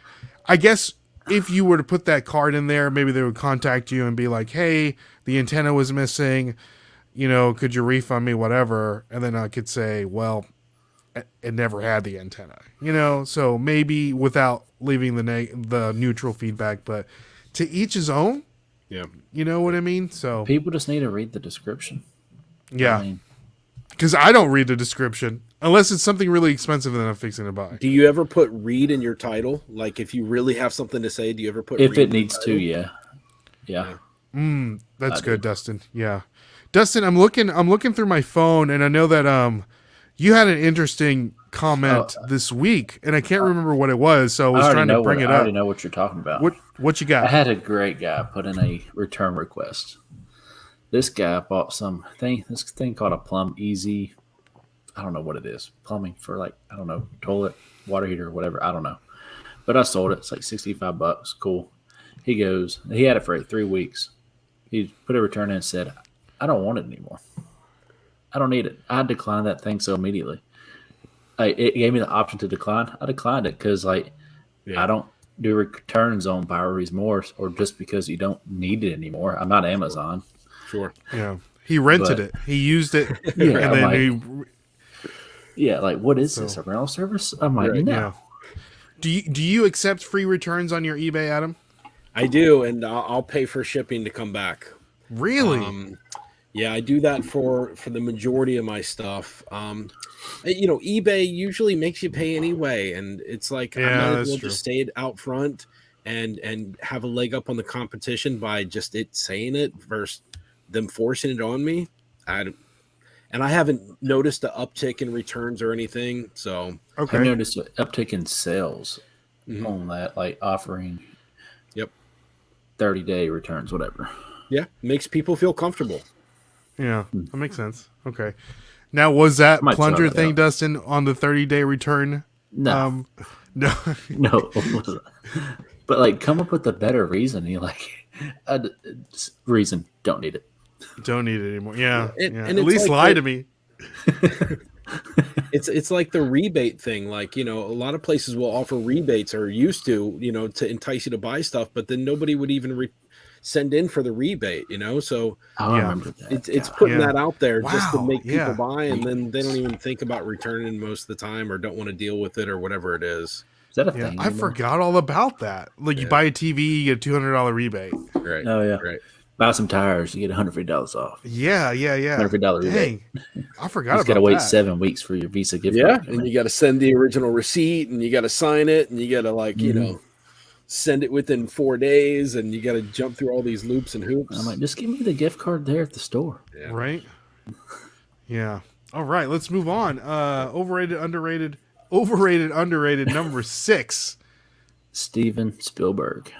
I guess if you were to put that card in there, maybe they would contact you and be like, hey, the antenna was missing, could you refund me, whatever. And then I could say, well, it never had the antenna, so maybe without leaving the neutral feedback, but to each his own. Yeah. You know what I mean? So people just need to read the description. Yeah. Because I don't read the description unless it's something really expensive that I'm fixing to buy. Do you ever put read in your title? Like if you really have something to say, do you ever put if read it needs to, yeah. That's good, Dustin. Yeah. Dustin, I'm looking through my phone, and I know that you had an interesting comment this week, and I can't remember what it was, so I was trying to bring it up. I already know what you're talking about. What you got? I had a great guy put in a return request. This guy bought this thing called a Plum Easy. I don't know what it is. Plumbing for toilet, water heater, whatever. I don't know. But I sold it. It's like $65. Cool. He had it for 3 weeks. He put a return in and said, I don't want it anymore. I don't need it. I declined that thing so immediately. It gave me the option to decline. I declined it because I don't do returns on buyer's remorse or just because you don't need it anymore. I'm not Amazon. Sure. Yeah. He rented it. He used it. Yeah, and then what is this? A rental service? I'm like, no. Yeah. Do you accept free returns on your eBay, Adam? I do, and I'll pay for shipping to come back. Really? Yeah, I do that for the majority of my stuff. eBay usually makes you pay anyway, and it's like I might as well just stay it out front and have a leg up on the competition by just it saying it versus them forcing it on me. And I haven't noticed an uptick in returns or anything. So I've noticed an uptick in sales on that, like offering 30-day returns, whatever. Yeah, makes people feel comfortable. Yeah, that makes sense. Okay. Now, was that plunger thing, out. Dustin, on the 30-day return? No. No. No. But like, come up with a better reason. You like reason. Don't need it. Don't need it anymore. Yeah. And at least lie to me. It's like the rebate thing. Like, you know, a lot of places will offer rebates or used to, you know, to entice you to buy stuff, but then nobody would even send in for the rebate, you know? So I remember that. It's putting that out there just to make people buy, and then they don't even think about returning most of the time or don't want to deal with it or whatever it is. Is that a thing? I forgot all about that. Like you buy a TV, you get a $200 rebate. Right. Oh yeah. Right. Buy some tires, you get $150 off. Yeah. $150 rebate. I forgot about that. You got to wait 7 weeks for your Visa gift card. And you got to send the original receipt, and you got to sign it, and you got to like, you know, send it within 4 days, and you got to jump through all these loops and hoops. I'm like, just give me the gift card there at the store. Yeah. Right? Yeah. All right, let's move on. Overrated, underrated, number 6. Steven Spielberg.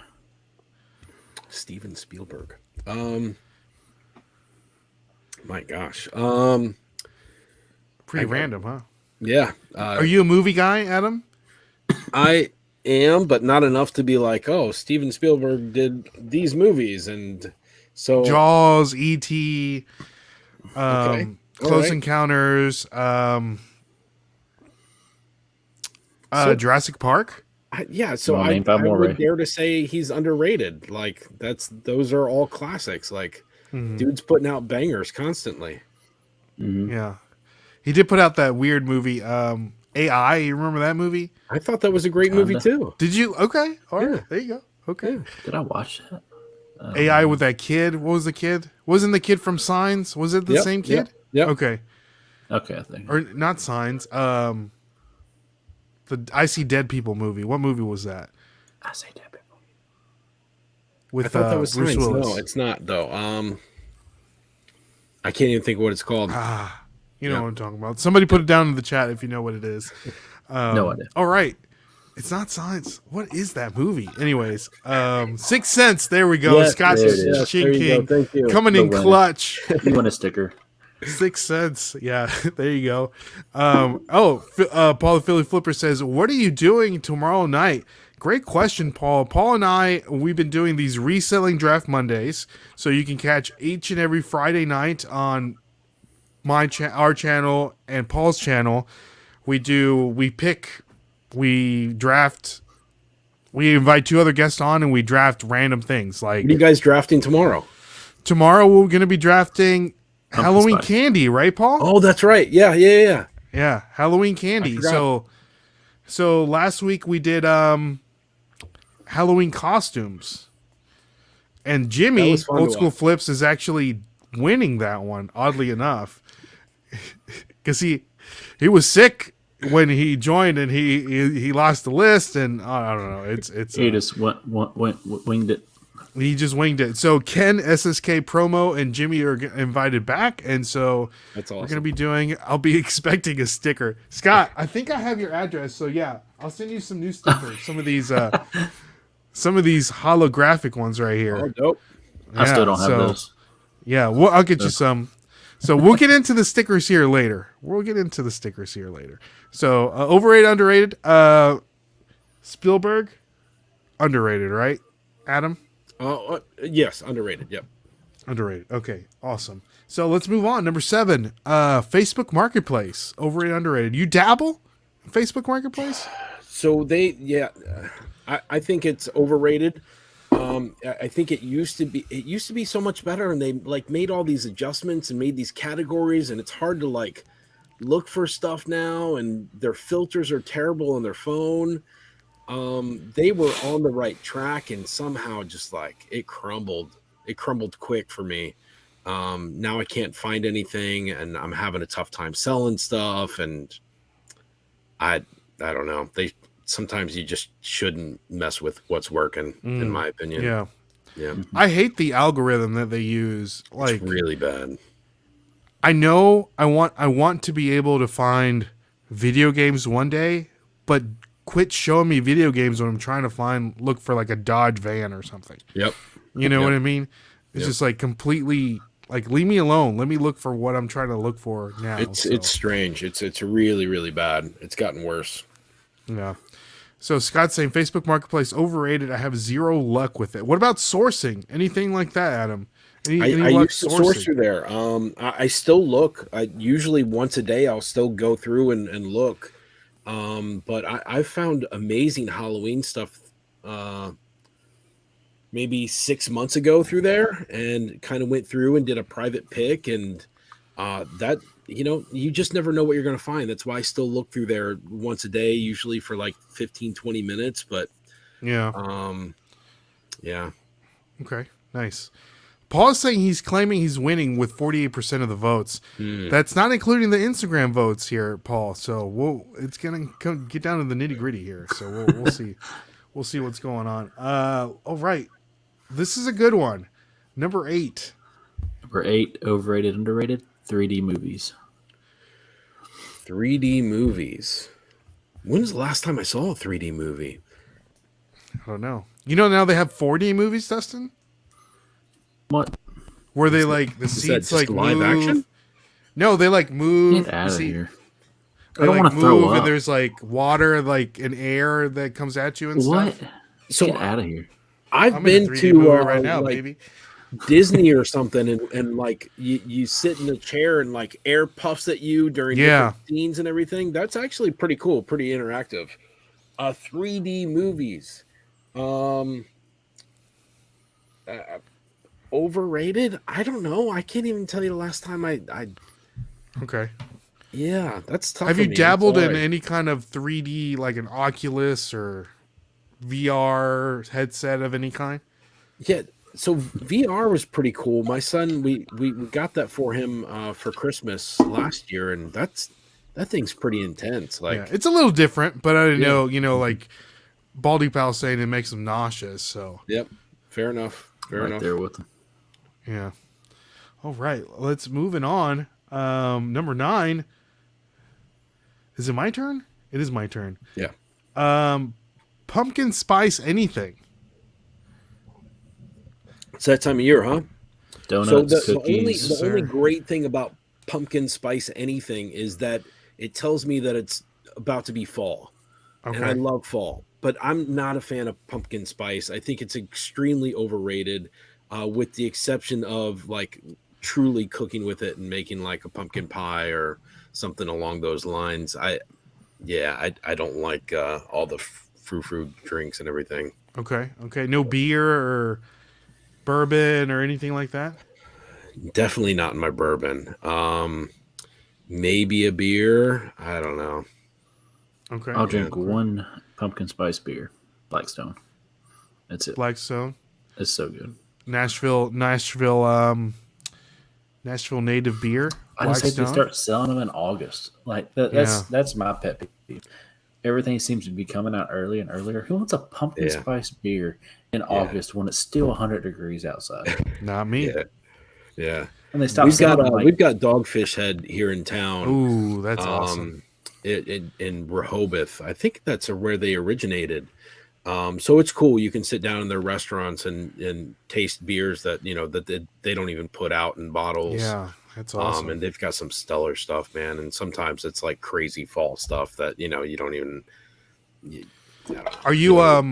My gosh. Pretty random, huh? Yeah. Are you a movie guy, Adam? I am, but not enough to be like, oh, Steven Spielberg did these movies, and so Jaws, E.T., Close Encounters, Jurassic Park. So I would dare to say he's underrated. Like those are all classics. Like dude's putting out bangers constantly. Mm-hmm. Yeah, he did put out that weird movie, AI. You remember that movie? I thought that was a great movie too. Did you? Okay, all right, there you go. Okay, did I watch that? AI with that kid. What was the kid? Wasn't the kid from Signs? Was it the same kid? Yeah. Okay, I think. Or not Signs. The I See Dead People movie. What movie was that? I See Dead People. I thought that was Bruce Willis. No, it's not though. I can't even think of what it's called. You know what I'm talking about. Somebody put it down in the chat if you know what it is. No idea. All right. It's not Signs. What is that movie? Anyways, 6 Sense. There we go. Yes, Scott King coming in clutch. You want a sticker? 6 Sense. Yeah, there you go. Paul the Philly Flipper says, what are you doing tomorrow night? Great question, Paul. Paul and I, we've been doing these reselling draft Mondays, so you can catch each and every Friday night on our channel and Paul's channel. We draft, we invite 2 other guests on, and we draft random things. Like, what are you guys drafting tomorrow? Tomorrow we're going to be drafting Halloween candy, right, Paul? Oh, that's right. Yeah. Yeah, Halloween candy. So last week we did Halloween costumes, and Jimmy Old School Flips is actually winning that one. Oddly enough, because he was sick when he joined, and he lost the list, and I don't know. It's he just winged it. He just winged it. So Ken, SSK Promo, and Jimmy are invited back, and so that's awesome. We're going to be doing. I'll be expecting a sticker. Scott, I think I have your address, so yeah, I'll send you some new stickers. some of these holographic ones right here. Oh, dope. Yeah, I still don't have those. Yeah, I'll get you some. So we'll get into the stickers here later. So overrated, underrated. Spielberg, underrated, right, Adam? Yes, underrated. Yep. Underrated. Okay, awesome. So let's move on. Number 7, Facebook Marketplace. Overrated, underrated. You dabble in Facebook Marketplace? So I think it's overrated. I think it used to be so much better, and they like made all these adjustments and made these categories, and it's hard to like look for stuff now, and their filters are terrible on their phone. They were on the right track, and somehow just like it crumbled quick for me. Now I can't find anything, and I'm having a tough time selling stuff, and I don't know. Sometimes you just shouldn't mess with what's working, in my opinion. Yeah. Yeah. I hate the algorithm that they use. Like, it's really bad. I know I want to be able to find video games one day, but quit showing me video games when I'm trying to look for like a Dodge van or something. Yep. You know what I mean? It's just like completely like, leave me alone. Let me look for what I'm trying to look for now. It's strange. It's really, really bad. It's gotten worse. Yeah. So Scott's saying Facebook Marketplace overrated. I have zero luck with it. What about sourcing? Anything like that, Adam? I used to source through there. I still look. I usually once a day I'll still go through and look. But I've found amazing Halloween stuff maybe 6 months ago through there, and kind of went through and did a private pick, and that, you just never know what you're going to find. That's why I still look through there once a day, usually for like 15-20 minutes. But yeah. Yeah. Okay, nice. Paul is saying he's claiming he's winning with 48% of the votes. That's not including the Instagram votes here, Paul. So it's gonna get down to the nitty gritty here. So we'll see. We'll see what's going on. All right, this is a good one. Number 8. Number 8, overrated, underrated. 3D movies. 3D movies. When's the last time I saw a 3D movie? I don't know. Now they have 4D movies, Dustin. What? Where they like the seats like live move. action? No, they like move. Get out of here. They like move, and there's like water, like an air that comes at you and stuff. So get out of here. I've been to right now, like baby. Disney or something, and like you sit in a chair and like air puffs at you during different scenes and everything. That's actually pretty cool, pretty interactive. 3D movies. Overrated? I don't know. I can't even tell you the last time I Okay. Yeah, that's tough. Have you dabbled in any kind of 3D, like an Oculus or VR headset of any kind? Yeah, so VR was pretty cool. My son, we got that for him for Christmas last year, and that thing's pretty intense. Like, yeah, it's a little different, but I know, like Baldy Pal saying it makes him nauseous. So yep, fair enough. Fair enough. There with him. Yeah. All right, let's moving on. Number 9. Is it my turn? It is my turn. Yeah. Pumpkin spice anything. It's that time of year, huh? Donuts, cookies. The only great thing about pumpkin spice anything is that it tells me that it's about to be fall. Okay. And I love fall. But I'm not a fan of pumpkin spice. I think it's extremely overrated, with the exception of like truly cooking with it and making like a pumpkin pie or something along those lines. I don't like all the frou-frou drinks and everything. Okay. No beer or bourbon or anything like that? Definitely not in my bourbon. Maybe a beer. I don't know. Okay. I'll drink one pumpkin spice beer. Blackstone. That's it. Blackstone. It's so good. Nashville native beer. I just hate they start selling them in August. Like that's my pet peeve. Everything seems to be coming out early and earlier. Who wants a pumpkin spice beer in August when it's still 100 degrees outside? Not me. Yeah. And they stop. We've got Dogfish Head here in town. Ooh, that's awesome. In Rehoboth, I think that's where they originated. So it's cool. You can sit down in their restaurants and taste beers that that they don't even put out in bottles. Yeah, that's awesome. And they've got some stellar stuff, man. And sometimes it's like crazy fall stuff that you don't even. Are you a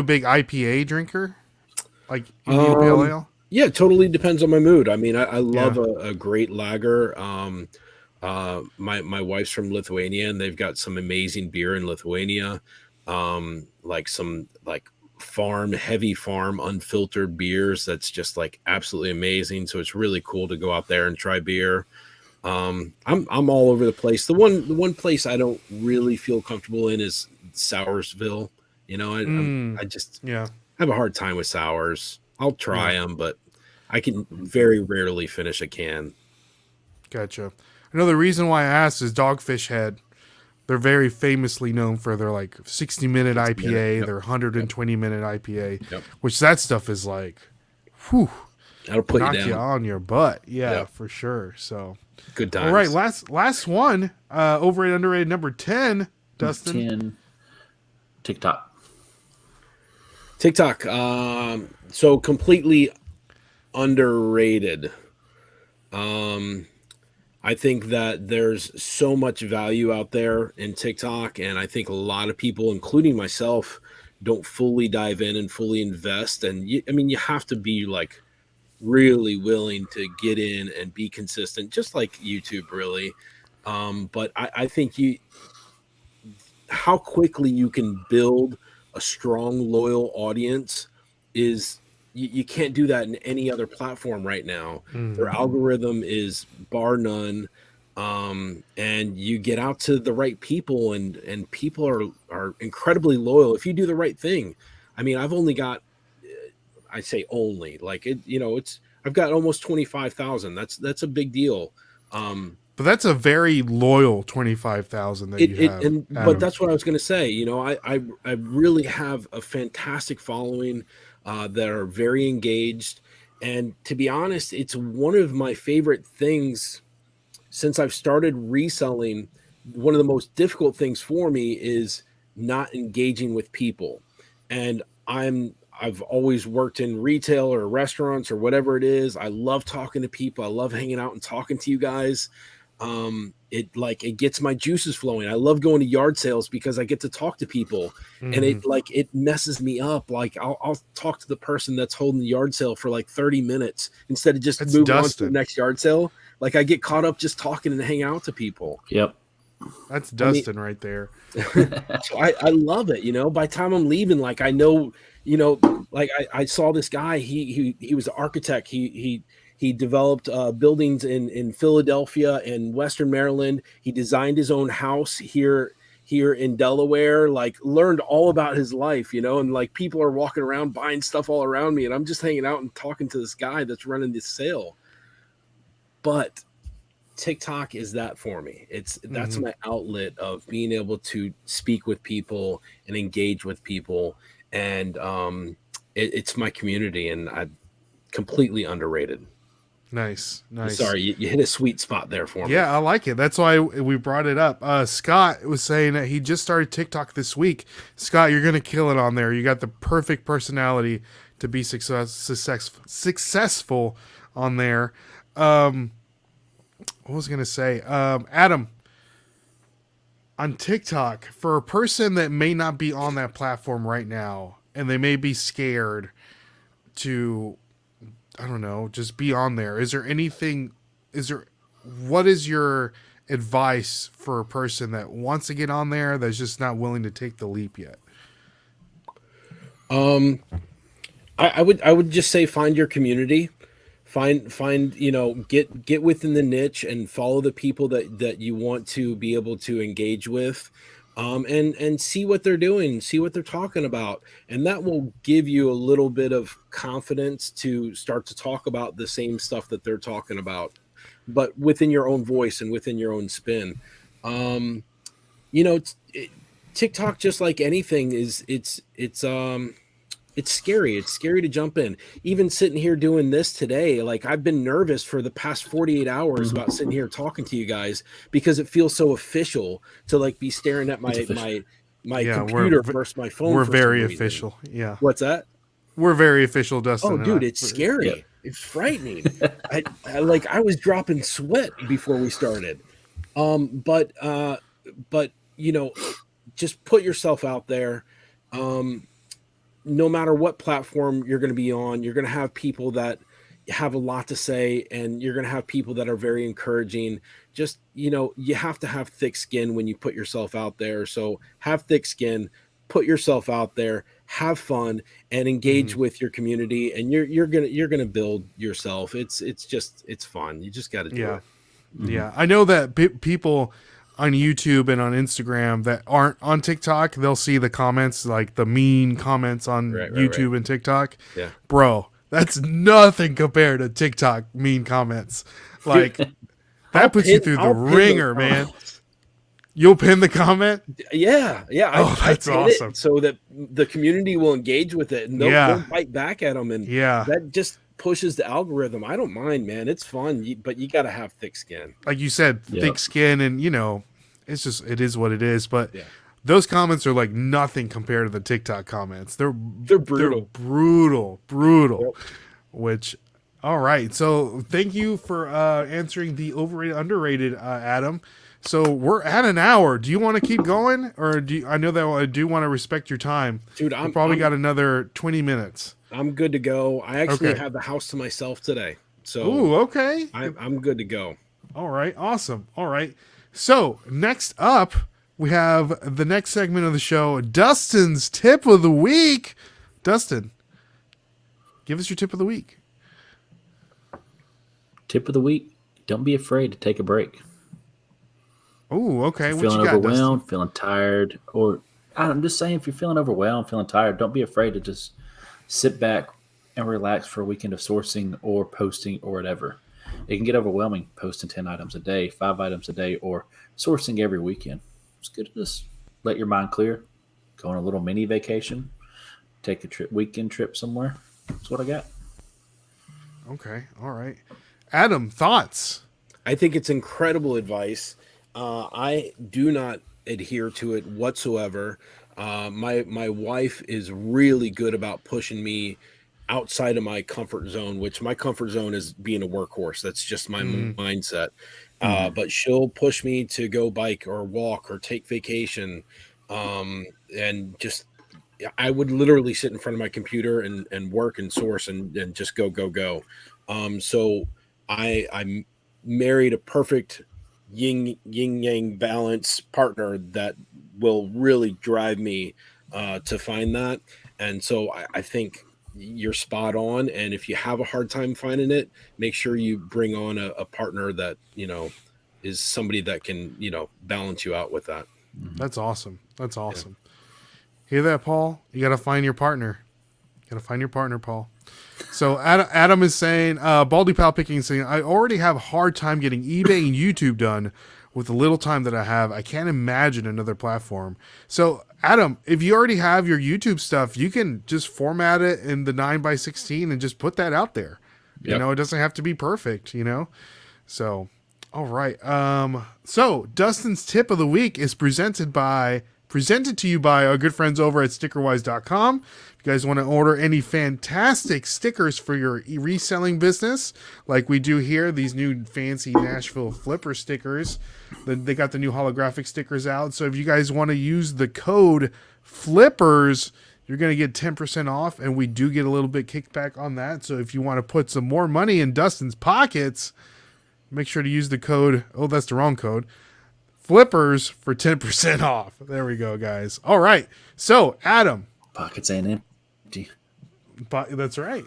big IPA drinker? Like Indian Pale Ale? Yeah, it totally depends on my mood. I mean, I love a great lager. My wife's from Lithuania, and they've got some amazing beer in Lithuania. Like some heavy farm unfiltered beers that's just like absolutely amazing. So it's really cool to go out there and try beer. I'm all over the place. The one place I don't really feel comfortable in is Soursville. I just have a hard time with sours. I'll try them, but I can very rarely finish a can. Gotcha. I know the reason why I asked is Dogfish Head. They're very famously known for their 60-minute IPA, their 120-minute IPA, which that stuff is like, whew, that'll put knock you down. on your butt. Yeah, for sure. So good times. All right, last one, overrated, underrated, number 10, Dustin. 10, TikTok. TikTok. So completely underrated. I think that there's so much value out there in TikTok, and I think a lot of people, including myself, don't fully dive in and fully invest. And you have to be like really willing to get in and be consistent, just like YouTube, really. But I think how quickly you can build a strong, loyal audience is you can't do that in any other platform right now. Their algorithm is bar none. And you get out to the right people, and people are incredibly loyal if you do the right thing. I mean, I've only got, I say only, like I've got almost 25,000. That's a big deal. But that's a very loyal 25,000 that you have. But that's what I was going to say. I really have a fantastic following that are very engaged. And to be honest, it's one of my favorite things since I've started reselling. One of the most difficult things for me is not engaging with people. And I've always worked in retail or restaurants or whatever it is. I love talking to people. I love hanging out and talking to you guys. It gets my juices flowing. I love going to yard sales because I get to talk to people, and it messes me up. Like I'll talk to the person that's holding the yard sale for like 30 minutes instead of just moving on to the next yard sale. Like I get caught up just talking and hanging out to people. Yep. That's Dustin right there. So I love it. By the time I'm leaving, like I know, like I saw this guy, he was an architect. He developed buildings in Philadelphia and Western Maryland. He designed his own house here in Delaware, like learned all about his life, and like people are walking around buying stuff all around me. And I'm just hanging out and talking to this guy that's running this sale. But TikTok is that for me. That's my outlet of being able to speak with people and engage with people. And it's my community, and I'm completely underrated. Nice. Sorry, you hit a sweet spot there for me. Yeah, I like it. That's why we brought it up. Scott was saying that he just started TikTok this week. Scott, you're going to kill it on there. You got the perfect personality to be successful on there. What was I going to say? Adam, on TikTok, for a person that may not be on that platform right now, and they may be scared to, I don't know, just be on there. What is your advice for a person that wants to get on there that's just not willing to take the leap yet? I would just say find your community. Find get within the niche and follow the people that you want to be able to engage with, and see what they're doing, see what they're talking about, and that will give you a little bit of confidence to start to talk about the same stuff that they're talking about, but within your own voice and within your own spin. TikTok, just like anything, it's scary. It's scary to jump in. Even sitting here doing this today, like I've been nervous for the past 48 hours about sitting here talking to you guys because it feels so official to like be staring at my computer versus my phone. We're very official. Yeah. What's that? We're very official, Dustin. Oh, dude, it's scary. Yeah. It's frightening. I was dropping sweat before we started. But just put yourself out there. No matter what platform you're going to be on, you're going to have people that have a lot to say, and you're going to have people that are very encouraging. Just, you have to have thick skin when you put yourself out there. So have thick skin, put yourself out there, have fun, and engage with your community. And you're going to build yourself. It's fun. You just got to do it. Yeah. I know that people on YouTube and on Instagram that aren't on TikTok, they'll see the comments, like the mean comments on YouTube and TikTok. Yeah. Bro, that's nothing compared to TikTok mean comments. Like that puts you through the ringer, man. You'll pin the comment? Yeah. That's awesome. So that the community will engage with it, and they'll bite back at them. And that just pushes the algorithm. I don't mind, man. It's fun, but you got to have thick skin. Like you said, thick skin, and it is what it is. But those comments are like nothing compared to the TikTok comments. They're brutal. They're brutal. Yep. Which, all right. So thank you for answering the overrated, underrated, Adam. So we're at an hour. Do you want to keep going, or I know that I do want to respect your time, dude. I'm probably got another 20 minutes. I'm good to go. I actually have the house to myself today, so ooh, okay. I'm good to go. All right, awesome. All right. So next up, we have the next segment of the show, Dustin's tip of the week. Dustin, give us your tip of the week. Tip of the week: don't be afraid to take a break. Oh, okay. What feeling overwhelmed, feeling tired, or I'm just saying, if you're feeling overwhelmed, feeling tired, don't be afraid to just sit back and relax for a weekend of sourcing or posting or whatever. It can get overwhelming posting 10 items a day, 5 items a day, or sourcing every weekend. It's good to just let your mind clear, go on a little mini vacation, take a weekend trip somewhere. That's what I got. Okay. All right. Adam, thoughts? I think it's incredible advice. I do not adhere to it whatsoever. My wife is really good about pushing me outside of my comfort zone, which my comfort zone is being a workhorse. That's just my mindset. But she'll push me to go bike or walk or take vacation. And just, I would literally sit in front of my computer and work and source and just go. So I married a perfect yin yang balance partner that will really drive me to find that. And so I think you're spot on. And if you have a hard time finding it, make sure you bring on a partner that, is somebody that can, balance you out with that. That's awesome. That's awesome. Yeah. Hear that, Paul? You got to find your partner. You got to find your partner, Paul. So Adam is saying, Baldy Pal Picking saying, I already have a hard time getting eBay and YouTube done with the little time that I have. I can't imagine another platform. So Adam, if you already have your YouTube stuff, you can just format it in the 9x16 and just put that out there. Yep. It doesn't have to be perfect, So, all right. So Dustin's tip of the week is presented to you by our good friends over at stickerwise.com. If you guys want to order any fantastic stickers for your reselling business, like we do here, these new fancy Nashville flipper stickers, they got the new holographic stickers out. So if you guys want to use the code FLIPPERS, you're going to get 10% off, and we do get a little bit kickback on that. So if you want to put some more money in Dustin's pockets, make sure to use the code. Oh, that's the wrong code. Flippers for 10% off. There we go, guys. All right. So, Adam. Pockets ain't empty. That's right.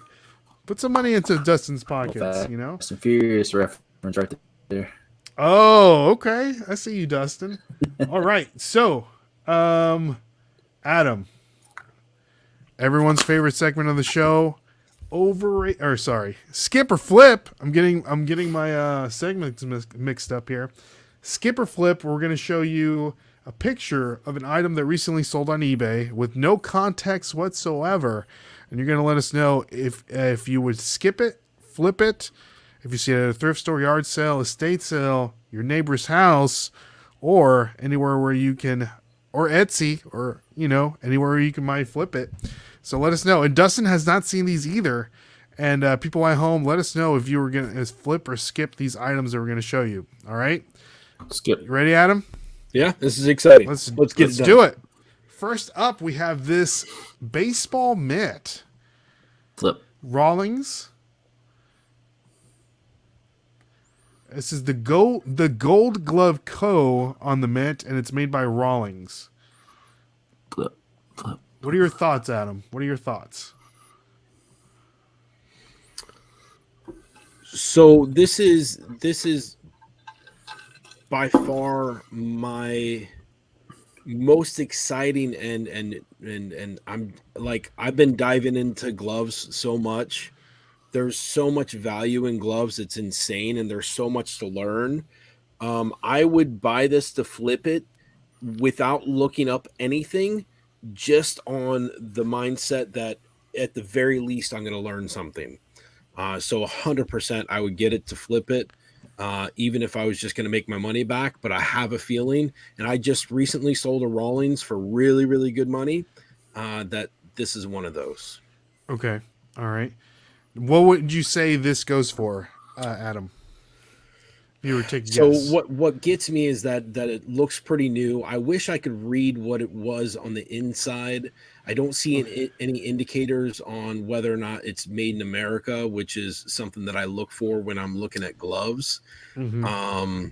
Put some money into Dustin's pockets, Fast and Furious reference right there. Oh, okay. I see you, Dustin. All right. So, Adam. Everyone's favorite segment of the show. Skip or flip. I'm getting my segments mixed up here. Skip or flip, we're going to show you a picture of an item that recently sold on eBay with no context whatsoever. And you're going to let us know if you would skip it, flip it, if you see it at a thrift store, yard sale, estate sale, your neighbor's house, or anywhere where you can, or Etsy, or, anywhere where you can might flip it. So let us know. And Dustin has not seen these either. And people at home, let us know if you were going to flip or skip these items that we're going to show you. All right? Skip. You ready, Adam? Yeah, this is exciting. Let's do it. First up, we have this baseball mitt. Flip. Rawlings. This is the Gold Glove Co. on the mitt, and it's made by Rawlings. Flip. What are your thoughts, Adam? What are your thoughts? So this is by far my most exciting and I'm like, I've been diving into gloves so much. There's so much value in gloves. It's insane. And there's so much to learn. I would buy this to flip it without looking up anything, just on the mindset that at the very least, I'm going to learn something. So 100% I would get it to flip it. even if I was just going to make my money back. But I have a feeling, and I just recently sold a Rawlings for really, really good money, that this is one of those. Okay. All right. What would you say this goes for, Adam? If you were taking So guess. what gets me is that it looks pretty new. I wish I could read what it was on the inside. I don't see any indicators on whether or not it's made in America, which is something that I look for when I'm looking at gloves. Mm-hmm.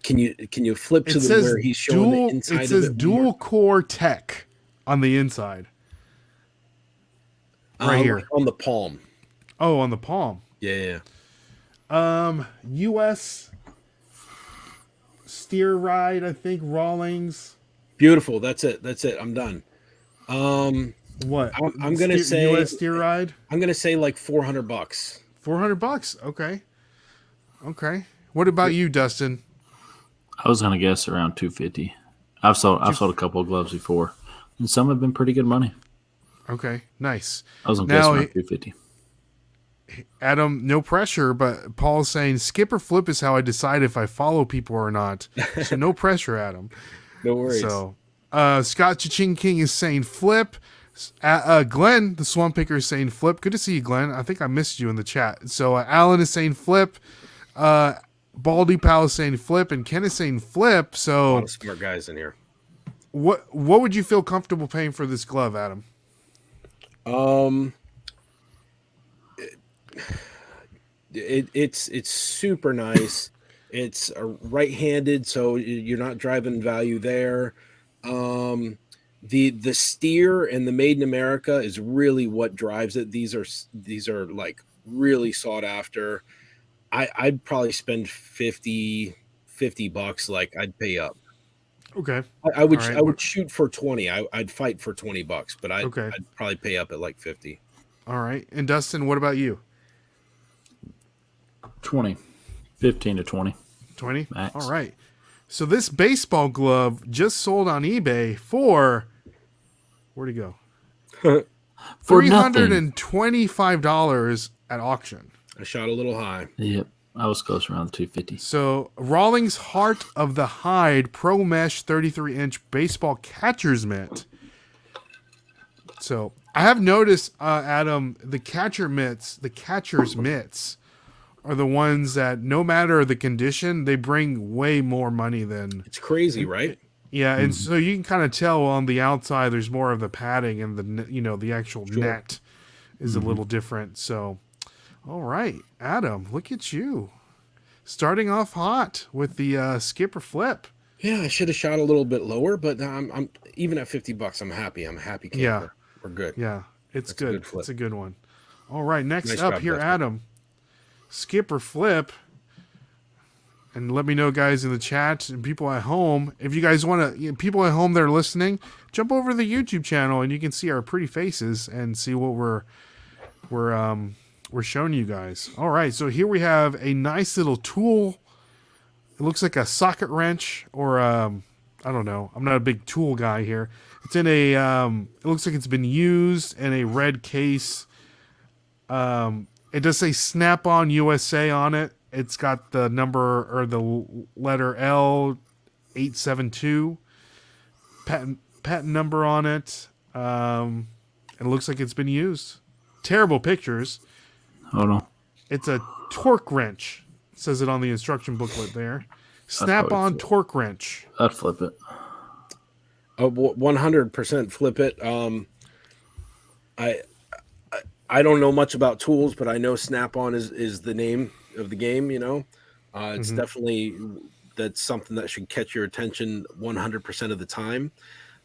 Can you flip to where he's showing the inside? It says dual core tech on the inside. Right here on the palm. Oh, on the palm. Yeah. U.S. steer ride, I think Rawlings. Beautiful. That's it. I'm done. What? I'm gonna say U.S. steer ride. I'm gonna say like $400. $400. Okay. What about you, Dustin? I was gonna guess around $250. I've sold a couple of gloves before, and some have been pretty good money. Okay, nice. I was gonna guess around $250. Adam, no pressure, but Paul's saying skip or flip is how I decide if I follow people or not. So no pressure, Adam. No worries. So Scott Cha-Ching King is saying flip. Glenn, the Swamp Picker, is saying flip. Good to see you, Glenn. I think I missed you in the chat. So Alan is saying flip. Baldy Pal is saying flip, and Ken is saying flip. So a lot of smart guys in here. What would you feel comfortable paying for this glove, Adam? It's super nice. It's right-handed, so you're not driving value there. The steer and the Made in America is really what drives it. These are like really sought after. I'd probably spend $50. Like I'd pay up. Okay. I would shoot for 20. I'd fight for $20, but I'd probably pay up at like 50. All right. And Dustin, what about you? 20, 15 to 20. 20? Max. All right. So this baseball glove just sold on eBay for, where'd it go? For $325 at auction. I shot a little high. Yep. I was close around the 250. So Rawlings Heart of the Hide Pro Mesh 33-inch baseball catcher's mitt. So I have noticed, Adam, the catcher's mitts are the ones that no matter the condition, they bring way more money than. It's crazy, right? Yeah, and so you can kind of tell on the outside there's more of the padding, and the actual net is a little different. So, all right, Adam, look at you, starting off hot with the skip or flip. Yeah, I should have shot a little bit lower, but I'm even at $50. I'm happy. I'm a happy camper. Yeah, we're good. Yeah, it's good. It's a good one. All right, next Nice up job, here, Dustin. Adam, skip or flip. And let me know, guys, in the chat and people at home. If you guys want to, people at home that are listening, jump over to the YouTube channel and you can see our pretty faces and see what we're showing you guys. All right, so here we have a nice little tool. It looks like a socket wrench or I don't know. I'm not a big tool guy here. It's in a. It looks like it's been used in a red case. It does say Snap-on USA on it. It's got the number or the letter L872 patent number on it. It looks like it's been used. Terrible pictures. Hold on. It's a torque wrench. It says it on the instruction booklet there. Snap-on torque wrench. I'd flip it. 100% flip it. I don't know much about tools, but I know Snap-on is the name of the game. It's definitely that's something that should catch your attention 100% of the time.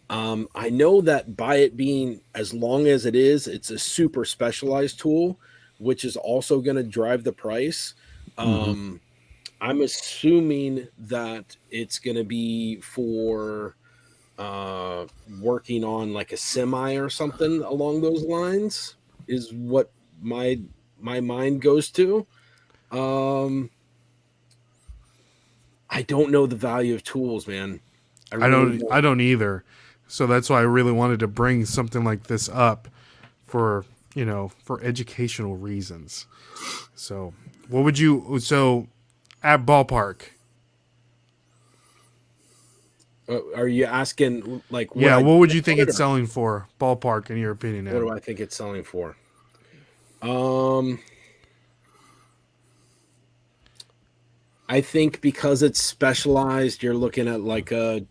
I know that by it being as long as it is, it's a super specialized tool, which is also going to drive the price. I'm assuming that it's going to be for working on like a semi or something along those lines is what my mind goes to. I don't know the value of tools, man. I don't either. So that's why I really wanted to bring something like this up for educational reasons. So What would you, so at ballpark? Are you asking like Yeah, what would you think it's or selling for? Ballpark, in your opinion, what Adam? do I think it's selling for? I think because it's specialized, you're looking at like a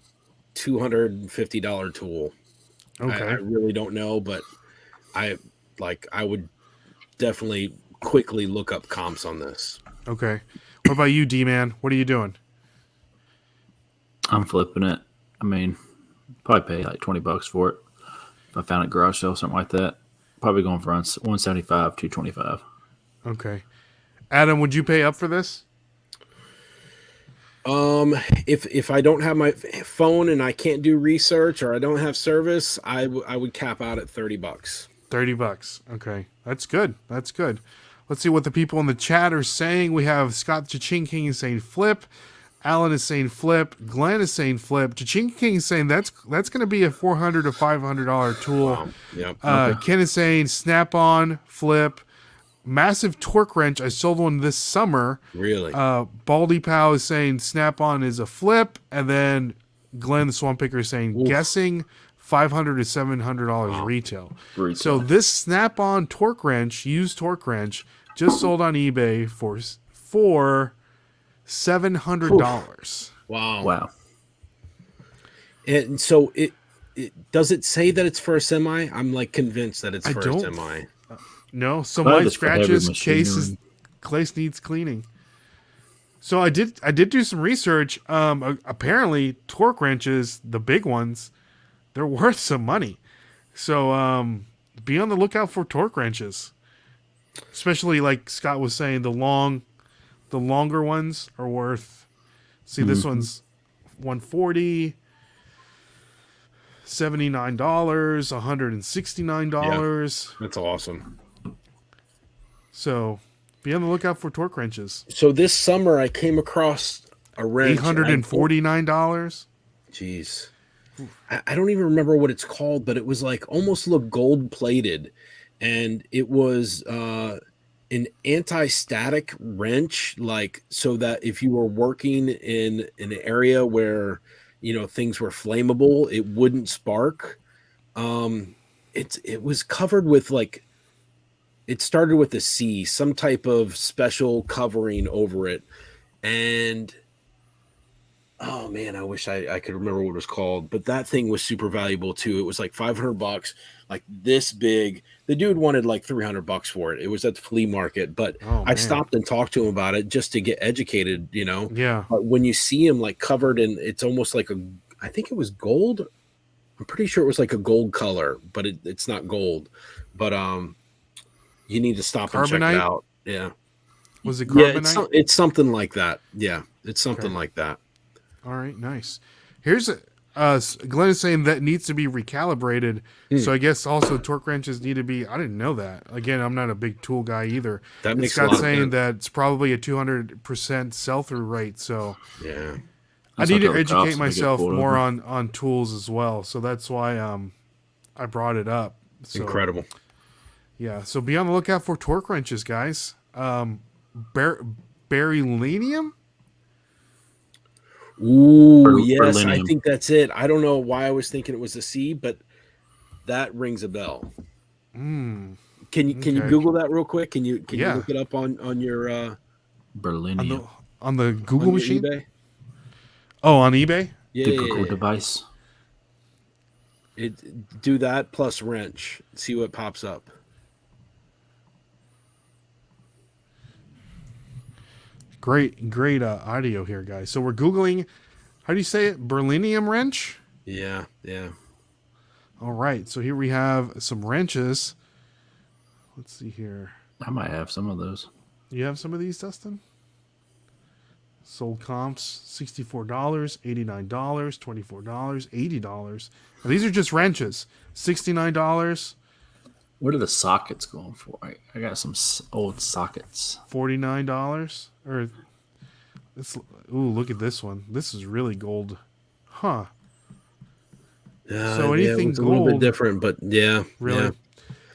$250 tool. Okay. I really don't know, but I would definitely quickly look up comps on this. Okay. What about you, D-Man? What are you doing? I'm flipping it. I mean, probably pay like $20 for it. If I found it garage sale, something like that, probably going for 175, 225. Okay. Adam, would you pay up for this? If I don't have my phone and I can't do research or I don't have service, I would cap out at $30. $30. Okay. That's good. That's good. Let's see what the people in the chat are saying. We have Scott Cha-Ching King is saying flip. Alan is saying flip. Glenn is saying flip. Cha-Ching King is saying that's going to be a $400 to $500 tool. Wow. Yep. Ken is saying snap-on, flip. Massive torque wrench. I sold one this summer. Really? Baldy Pow is saying snap-on is a flip. And then Glenn the Swamp Picker is saying guessing $500 to $700 retail. So this snap-on torque wrench, used torque wrench, just sold on eBay for $700. Wow. And so it does it say that it's for a semi? I'm like convinced that it's for a semi. No, so mine scratches, case needs cleaning. So I did do some research. Apparently torque wrenches, the big ones, they're worth some money. So be on the lookout for torque wrenches. Especially like Scott was saying, the longer ones are worth. See, this one's $140, $79, $169. Yeah, that's awesome. So be on the lookout for torque wrenches. So this summer I came across a wrench. $849. Jeez. I don't even remember what it's called, but it was like almost looked gold plated. And it was an anti-static wrench, like so that if you were working in an area where things were flammable, it wouldn't spark. It was covered with like, it started with a C, some type of special covering over it. And oh man, I wish I could remember what it was called, but that thing was super valuable too. It was like $500, like this big. The dude wanted like $300 for it. It was at the flea market, but I stopped and talked to him about it just to get educated, Yeah. But when you see him like covered in, it's almost like I think it was gold. I'm pretty sure it was like a gold color, but it's not gold. But you need to stop and check it out. Yeah. Was it carbonite? Yeah, it's something like that. Yeah, it's something like that. All right, nice. Here's Glenn is saying that needs to be recalibrated. So I guess also torque wrenches need to be. I didn't know that. Again, I'm not a big tool guy either. That makes Scott's saying that it's probably a 200% sell-through rate. So yeah, I need to educate myself more on tools as well. So that's why I brought it up. So, incredible. Yeah. So be on the lookout for torque wrenches, guys. Beryllium. Ooh, yes, I think that's it. I don't know why I was thinking it was a C, but that rings a bell. Can you Google that real quick? Can you look it up on your Beryllium on the Google machine? eBay? Oh, on eBay? The Google device. Do that plus wrench. See what pops up. Great audio here, guys. So we're Googling, how do you say it? Beryllium wrench? Yeah. All right. So here we have some wrenches. Let's see here. I might have some of those. You have some of these, Dustin? Sold comps, $64, $89, $24, $80. And these are just wrenches. $69. What are the sockets going for? I got some old sockets. $49. Or this. Ooh, look at this one. This is really gold, huh? So anything it's gold, a little bit different, but yeah, really. Yeah.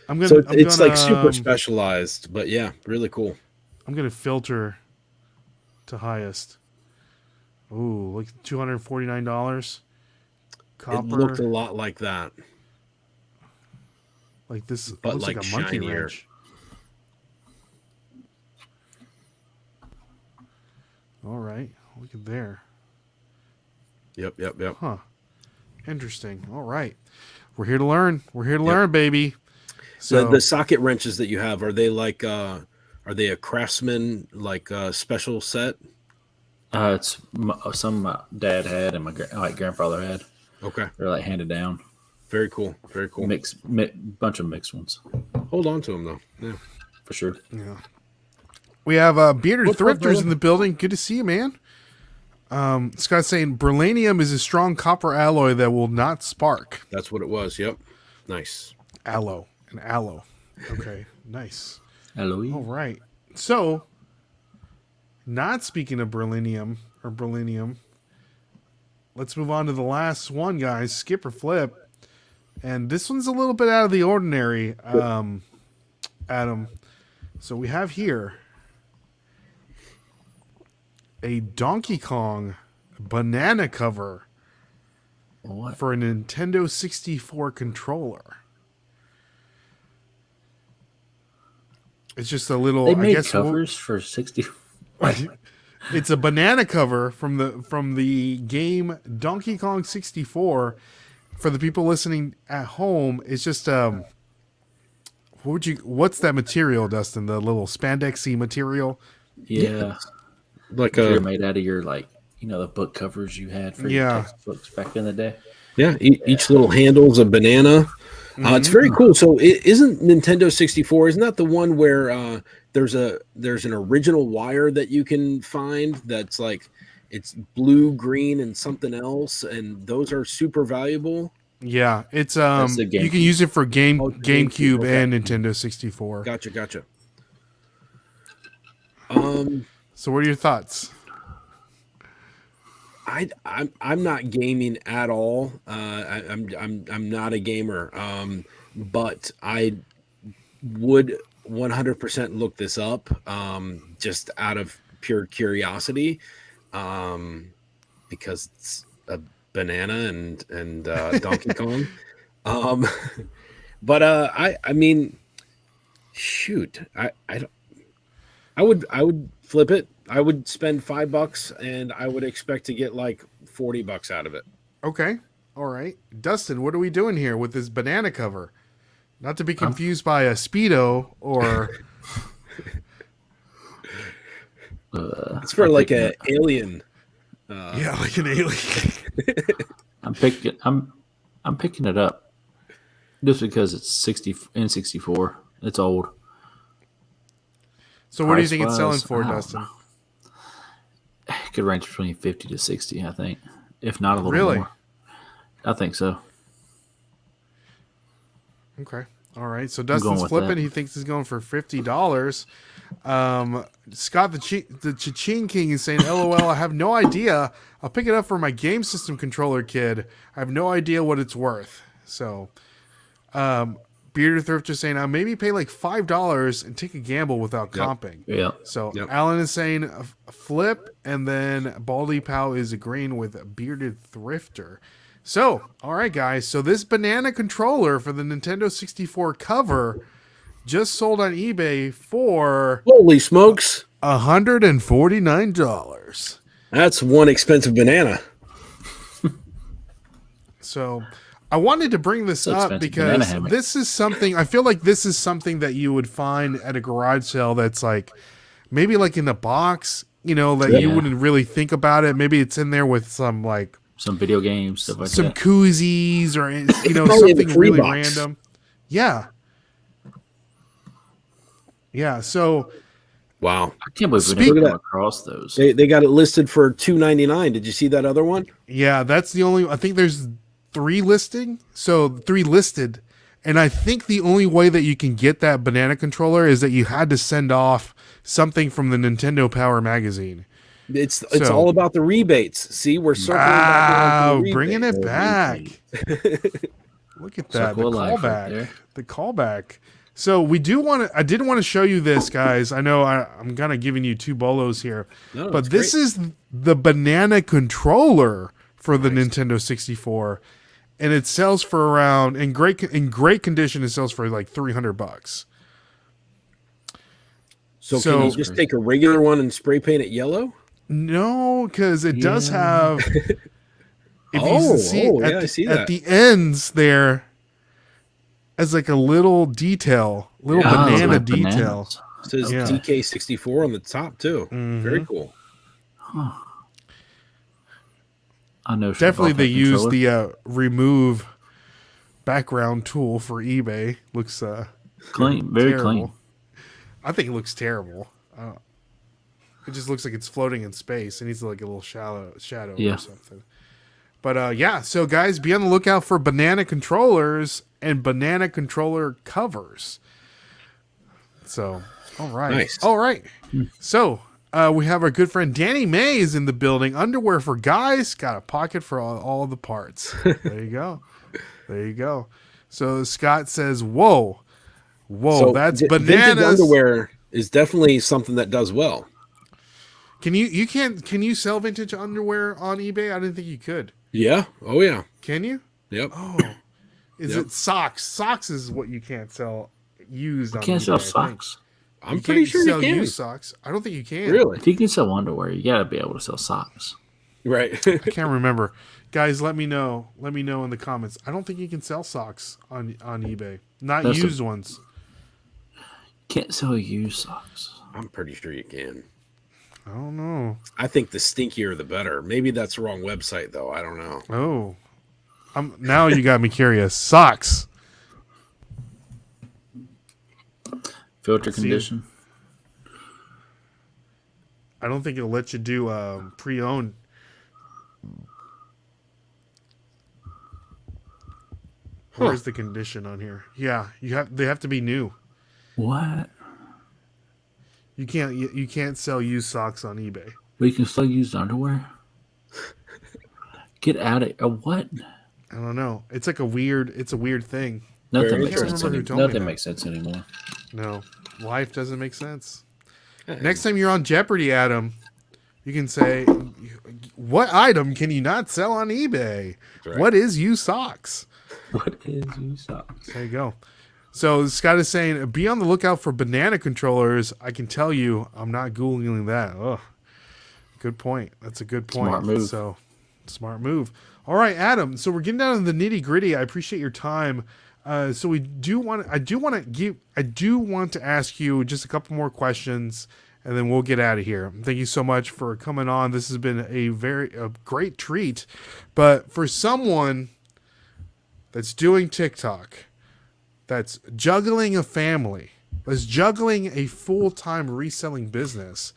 I'm gonna. It's like super specialized, but yeah, really cool. I'm gonna filter to highest. Ooh, like $249. Copper. It looked a lot like that. Like this, but looks like a monkey shinier. wrench. All right, look at there. Yep. Huh. Interesting. All right. We're here to learn. We're here to learn, baby. So the socket wrenches that you have, are they like are they a Craftsman like special set? It's some my dad had and my grandfather had. Okay. They're like handed down. Very cool. Very cool. Bunch of mixed ones. Hold on to them though. Yeah. For sure. yeah. We have Bearded Thrifters in the building. Good to see you, man. Scott's saying beryllium is a strong copper alloy that will not spark. That's what it was. Yep. Nice. Aloe. An aloe. Okay. Nice. Alloy. All right. So, not speaking of beryllium, let's move on to the last one, guys. Skip or flip. And this one's a little bit out of the ordinary, Adam. So we have here a Donkey Kong banana cover for a Nintendo 64 controller. It's just a little. They made I guess covers for 60. It's a banana cover from the game Donkey Kong 64. For the people listening at home, it's just what's that material, Dustin? The little spandexy material. Yeah. Like a made out of your the book covers you had for your textbooks back in the day. Yeah, each little handle's a banana. It's very cool. So isn't Nintendo 64, isn't that the one where there's an original wire that you can find that's like it's blue, green, and something else, and those are super valuable? Yeah, it's you can use it for GameCube okay. and Nintendo 64. Gotcha. So what are your thoughts? I'm not gaming at all. I'm not a gamer. But I would 100% look this up just out of pure curiosity, because it's a banana and Donkey Kong. But I mean, shoot, I would flip it. I would spend $5 and I would expect to get like $40 out of it. Okay. All right. Dustin, what are we doing here with this banana cover? Not to be confused by a Speedo or it's for like an alien. Yeah, like an alien. I'm picking it up just because it's 60 and 64. It's old. So what do you think it's selling for, Dustin? It could range between 50 to 60, I think, if not a little more. I think so. Okay. All right. So Dustin's flipping. He thinks he's going for $50. Scott, the Cha-Ching King is saying, LOL, I have no idea. I'll pick it up for my game system controller kid. I have no idea what it's worth. So, Bearded Thrift just saying, I'll maybe pay like $5 and take a gamble without comping. Yeah. So Alan is saying a flip, and then Baldy Pow is agreeing with Bearded Thrifter. So, all right, guys. So this banana controller for the Nintendo 64 cover just sold on eBay for holy smokes, $149. That's one expensive banana. So I wanted to bring this up because this is something, I feel like this is something that you would find at a garage sale that's like maybe like in a box, you know, that you wouldn't really think about it. Maybe it's in there with some like some video games, stuff like some that. koozies or, you know, something really random. Yeah. Yeah. So, wow. I can't believe we never come across those. They got it listed for $2.99. Did you see that other one? Yeah. That's the only, I think there's 3 listed. And I think the only way that you can get that banana controller is that you had to send off something from the Nintendo Power magazine. It's all about the rebates. See, we're circling back. Bringing it back. Look at that. The callback. The callback. So I did want to show you this, guys. I know I'm kind of giving you two bolos here, but this is the banana controller for the Nintendo 64, and it sells for around in great condition. It sells for like $300. So can you just take a regular one and spray paint it yellow? No, because it does have. If you see at the ends there, as like a little detail, banana detail. It says DK64 on the top too. Very cool. Huh. I know. Definitely, they use the remove background tool for eBay. Looks clean, very terrible. clean. I think it looks terrible. It just looks like it's floating in space. It needs like a little shadow or something. But so guys, be on the lookout for banana controllers and banana controller covers. So, all right. Nice. All right. So, we have our good friend Danny Mays in the building. Underwear for guys, got a pocket for all the parts. There you go. There you go. So, Scott says, whoa, so that's bananas. Vintage underwear is definitely something that does well. Can you sell vintage underwear on eBay? I didn't think you could. Yeah. Oh yeah. Can you? Yep. Oh, is it socks? Socks is what you can't sell used. You can't sell socks. I'm pretty sure you can. Used socks. I don't think you can. Really? If you can sell underwear, you got to be able to sell socks. Right. I can't remember. Guys, let me know. Let me know in the comments. I don't think you can sell socks on eBay. Not used ones. Can't sell used socks. I'm pretty sure you can. I don't know. I think the stinkier the better. Maybe that's the wrong website though. I don't know. Oh, now you got me curious. Socks. Filter condition. I don't think it'll let you do pre-owned. Where's the condition on here? Yeah, they have to be new. What? You can't sell used socks on eBay. But you can still use underwear? Get out of what? I don't know. It's like a weird thing. Nothing makes sense anymore. No. Life doesn't make sense. Next time you're on Jeopardy, Adam, you can say, what item can you not sell on eBay? Right. What is used socks? What is used socks? There you go. So Scott is saying, be on the lookout for banana controllers. I can tell you, I'm not Googling that. Oh, good point. That's a good point. Smart move. So, smart move. All right, Adam. So we're getting down to the nitty gritty. I appreciate your time. So I do want to ask you just a couple more questions, and then we'll get out of here. Thank you so much for coming on. This has been a great treat. But for someone that's doing TikTok, that's juggling a family, that's juggling a full-time reselling business.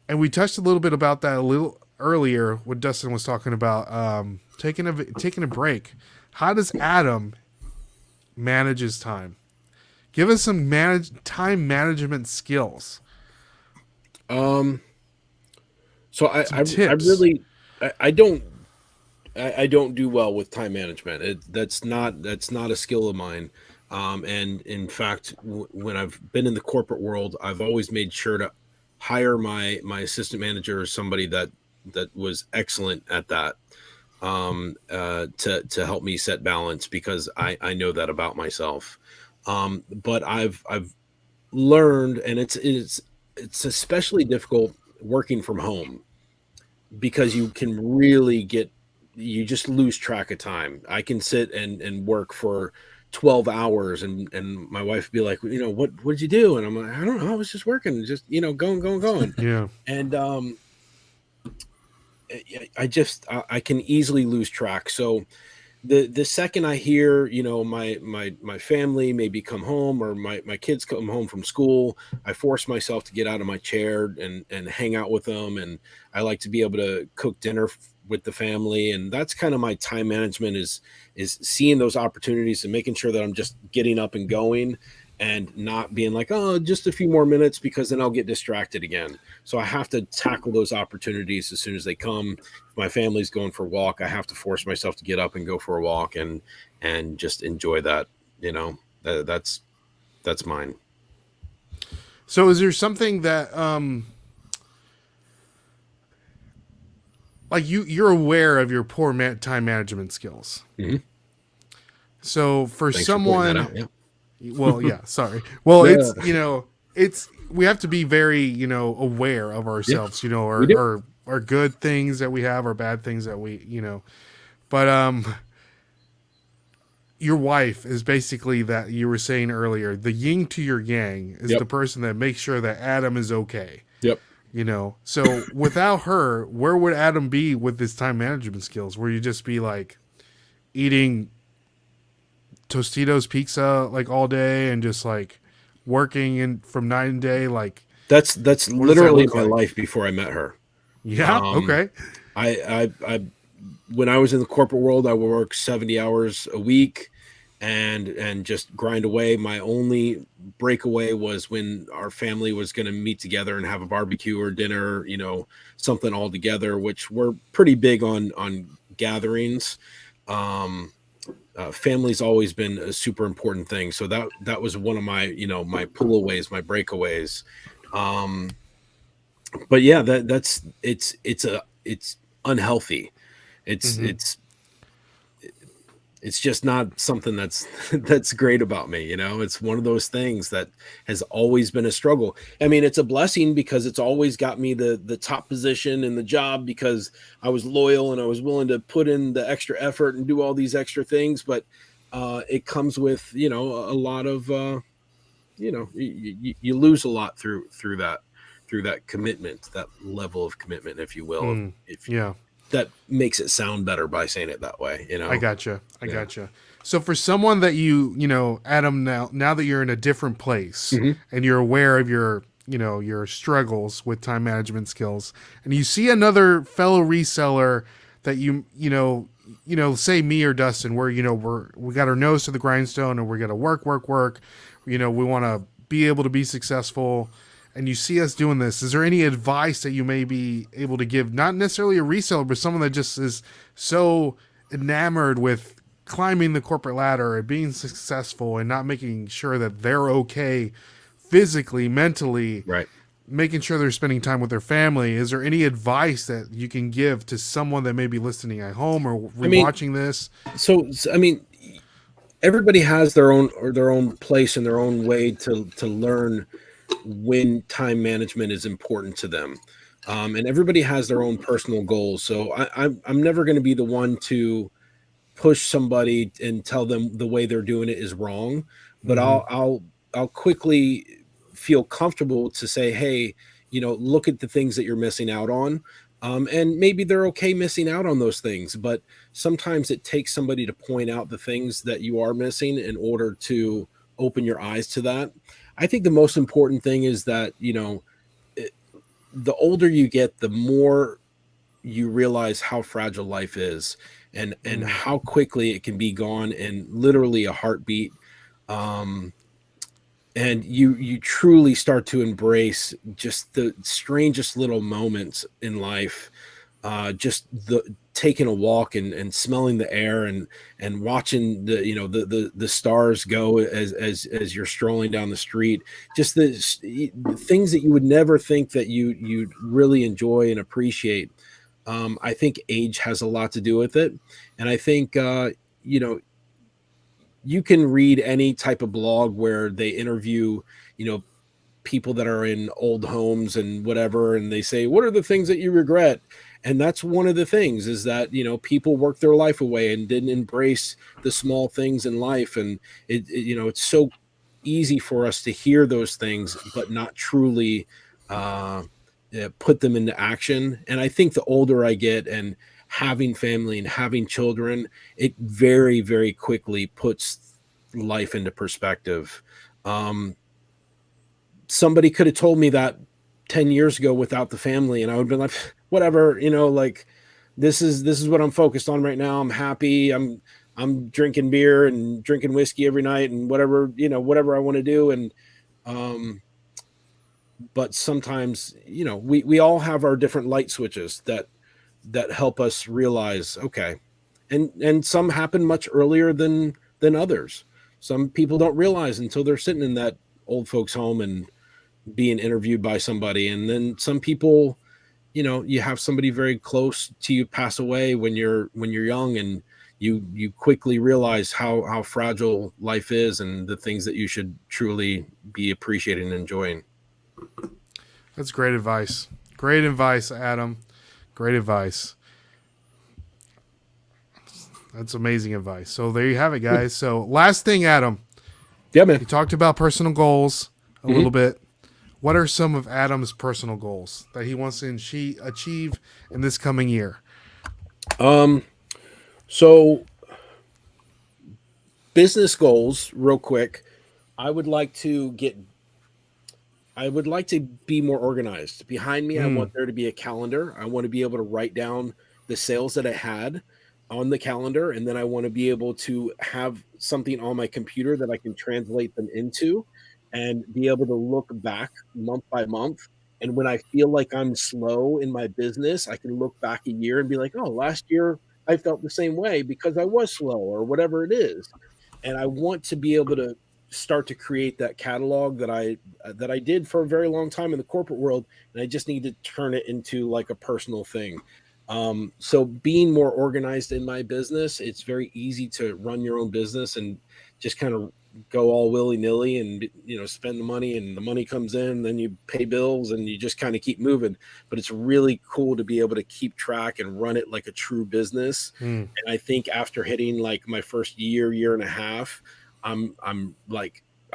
And we touched a little bit about that a little earlier when Dustin was talking about taking a break. How does Adam manage his time? Give us some time management skills. So I don't do well with time management. That's not a skill of mine. And in fact, when I've been in the corporate world, I've always made sure to hire my assistant manager or somebody that was excellent at that, to help me set balance, because I know that about myself. But I've learned, and it's especially difficult working from home, because you can really you just lose track of time. I can sit and work for 12 hours and my wife would be like, what did you do? And I'm like, I don't know. I was just working, just, going. Yeah. And, I can easily lose track. So the second I hear, my family maybe come home, or my kids come home from school, I force myself to get out of my chair and hang out with them. And I like to be able to cook dinner with the family. And that's kind of my time management, is seeing those opportunities and making sure that I'm just getting up and going, and not being like, oh, just a few more minutes, because then I'll get distracted again. So I have to tackle those opportunities as soon as they come. If my family's going for a walk, I have to force myself to get up and go for a walk and just enjoy that, That's mine. So is there something that like you're aware of your poor time management skills? Mm-hmm. So for Thanks someone, for pointing that out, yeah. well, yeah, sorry. Well, Yeah. it's, you know, it's, we have to be very, you know, aware of ourselves, you know, our good things that we have, or bad things that we, you know, but, your wife is basically that you were saying earlier, the yin to your yang is the person that makes sure that Adam is okay. Yep. You know, so without her, where would Adam be with his time management skills? Where you just be like eating Tostitos pizza like all day and just like working in from night and day? Like that's literally my life before I met her. Yeah. Okay. I when I was in the corporate world, I would work 70 hours a week and just grind away. My only breakaway was when our family was going to meet together and have a barbecue or dinner, you know, something all together, which we're pretty big on gatherings. Family's always been a super important thing. So that was one of my, you know, my pullaways, my breakaways. But yeah, it's unhealthy. It's just not something that's great about me. You know, it's one of those things that has always been a struggle. I mean, it's a blessing because it's always got me the top position in the job because I was loyal and I was willing to put in the extra effort and do all these extra things. But it comes with, you know, a lot of, you know, you lose a lot through that commitment, that level of commitment, if you will. That makes it sound better by saying it that way, you know. I gotcha. So for someone that you know, Adam, now that you're in a different place and you're aware of your, you know, your struggles with time management skills, and you see another fellow reseller that you know, say me or Dustin, where, you know, we got our nose to the grindstone and we're gonna work. You know, we want to be able to be successful. And you see us doing this, is there any advice that you may be able to give, not necessarily a reseller, but someone that just is so enamored with climbing the corporate ladder and being successful and not making sure that they're okay physically, mentally, right, making sure they're spending time with their family? Is there any advice that you can give to someone that may be listening at home or rewatching this? So, I mean, everybody has their own place and their own way to learn when time management is important to them, and everybody has their own personal goals. So I'm never going to be the one to push somebody and tell them the way they're doing it is wrong, but I'll quickly feel comfortable to say, hey, you know, look at the things that you're missing out on, and maybe they're okay missing out on those things, but sometimes it takes somebody to point out the things that you are missing in order to open your eyes to that. I think the most important thing is that, you know, the older you get, the more you realize how fragile life is and how quickly it can be gone in literally a heartbeat. And you truly start to embrace just the strangest little moments in life. Just the taking a walk and smelling the air and watching the, you know, the stars go as you're strolling down the street, just the things that you would never think that you'd really enjoy and appreciate. I think age has a lot to do with it. And I think, you know, you can read any type of blog where they interview, you know, people that are in old homes and whatever, and they say, what are the things that you regret? And that's one of the things, is that, you know, people worked their life away and didn't embrace the small things in life. And it you know, it's so easy for us to hear those things, but not truly put them into action. And I think the older I get and having family and having children, it very, very quickly puts life into perspective. Somebody could have told me that 10 years ago without the family, and I would have been like, whatever, you know, like this is what I'm focused on right now. I'm happy. I'm drinking beer and drinking whiskey every night and whatever, you know, whatever I want to do. And, but sometimes, you know, we all have our different light switches that help us realize, okay. And some happen much earlier than others. some people don't realize until they're sitting in that old folks home and being interviewed by somebody. And then some people, you know, you have somebody very close to you pass away when you're young, and you quickly realize how fragile life is and the things that you should truly be appreciating and enjoying. That's great advice. Great advice, Adam. Great advice. That's amazing advice. So there you have it, guys. So last thing, Adam. Yeah, man. You talked about personal goals a little bit. What are some of Adam's personal goals that he wants to achieve in this coming year? So business goals, real quick. I would like to be more organized. Behind me, I want there to be a calendar. I want to be able to write down the sales that I had on the calendar, and then I want to be able to have something on my computer that I can translate them into and be able to look back month by month. And when I feel like I'm slow in my business, I can look back a year and be like, oh, last year I felt the same way because I was slow or whatever it is. And I want to be able to start to create that catalog that I did for a very long time in the corporate world. And I just need to turn it into like a personal thing. So being more organized in my business, it's very easy to run your own business and just kind of go all willy-nilly and, you know, spend the money, and the money comes in, then you pay bills and you just kind of keep moving. But it's really cool to be able to keep track and run it like a true business. And I think after hitting like my first year and a half, I'm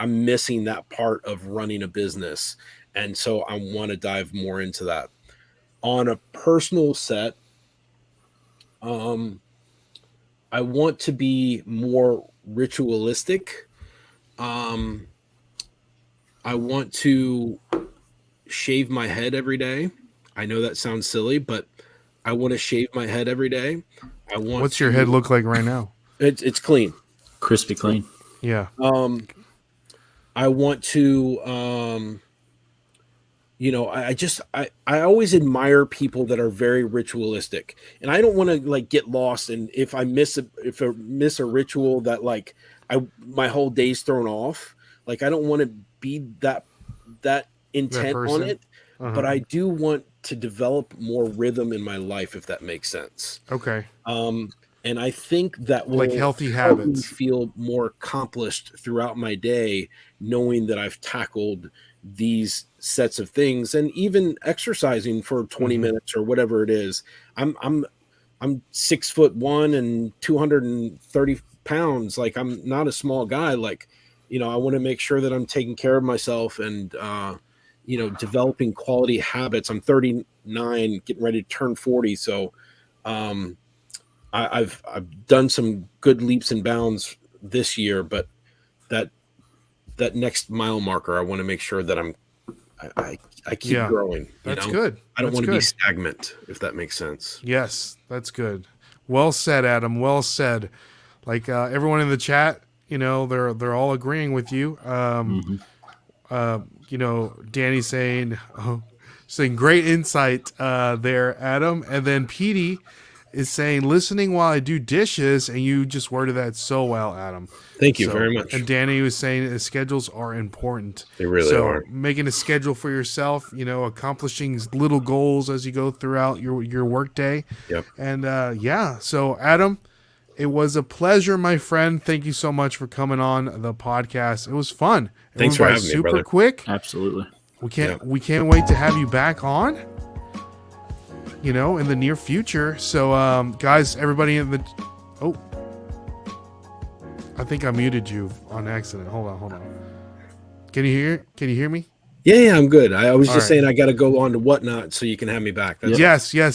missing that part of running a business. And so I want to dive more into that. On a personal set, I want to be more ritualistic. I want to shave my head every day. I know that sounds silly, but I want to shave my head every day. What's your head look like right now? It's clean. Crispy clean. Yeah. I want to, you know, I always admire people that are very ritualistic, and I don't want to like get lost. And if I miss a ritual that like my whole day's thrown off, like I don't want to be that intent on it, but I do want to develop more rhythm in my life, if that makes sense. Okay. And I think that will like healthy help me habits. feel more accomplished throughout my day, knowing that I've tackled these sets of things, and even exercising for 20 minutes or whatever it is. I'm 6'1" and 230 pounds. Like, I'm not a small guy. Like, you know, I want to make sure that I'm taking care of myself and, you know, developing quality habits. I'm 39, getting ready to turn 40. So, I've done some good leaps and bounds this year, but that next mile marker, I want to make sure that I keep growing. That's good. I don't want to be stagnant, if that makes sense. Yes, that's good. Well said, Adam. Well said. Like everyone in the chat, you know, they're all agreeing with you. You know, Danny's saying great insight there, Adam, and then Petey is saying listening while I do dishes, and you just worded that so well, Adam. Thank you very much. And Danny was saying schedules are important. They really are. Making a schedule for yourself, you know, accomplishing little goals as you go throughout your work day. Yep. And so Adam, it was a pleasure, my friend. Thank you so much for coming on the podcast. It was fun. Thanks for having me, brother. Super quick. Absolutely. We can't wait to have you back on, you know, in the near future. So, guys, everybody I think I muted you on accident. Hold on. Can you hear me? Yeah, I'm good. I was just saying I got to go on to Whatnot so you can have me back. Yes. Yeah,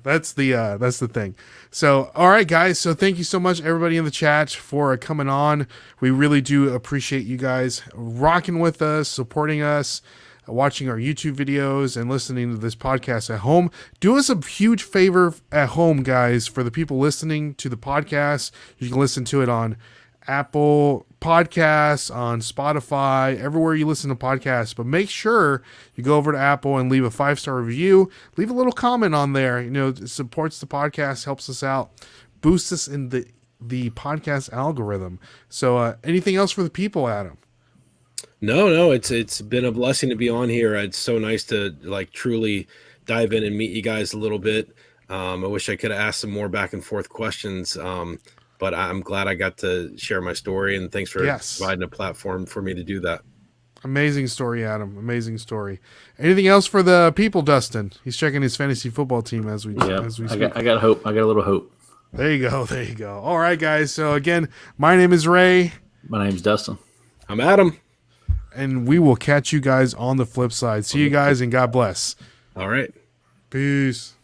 that's the thing. So, all right, guys. So thank you so much, everybody in the chat, for coming on. We really do appreciate you guys rocking with us, supporting us, watching our YouTube videos, and listening to this podcast at home. Do us a huge favor at home, guys. For the people listening to the podcast, you can listen to it on Apple Podcasts, on Spotify, everywhere you listen to podcasts. But make sure you go over to Apple and leave a 5-star review. Leave a little comment on there. You know, it supports the podcast, helps us out, boosts us in the the podcast algorithm. So anything else for the people, Adam? No, it's been a blessing to be on here. It's so nice to like truly dive in and meet you guys a little bit. I wish I could have asked some more back and forth questions, but I'm glad I got to share my story, and thanks for providing a platform for me to do that. Amazing story, Adam. Amazing story. Anything else for the people, Dustin? He's checking his fantasy football team as we speak. I got hope. I got a little hope. There you go. There you go. All right, guys. So again, my name is Ray. My name's Dustin. I'm Adam. And we will catch you guys on the flip side. See you guys, and God bless. All right. Peace.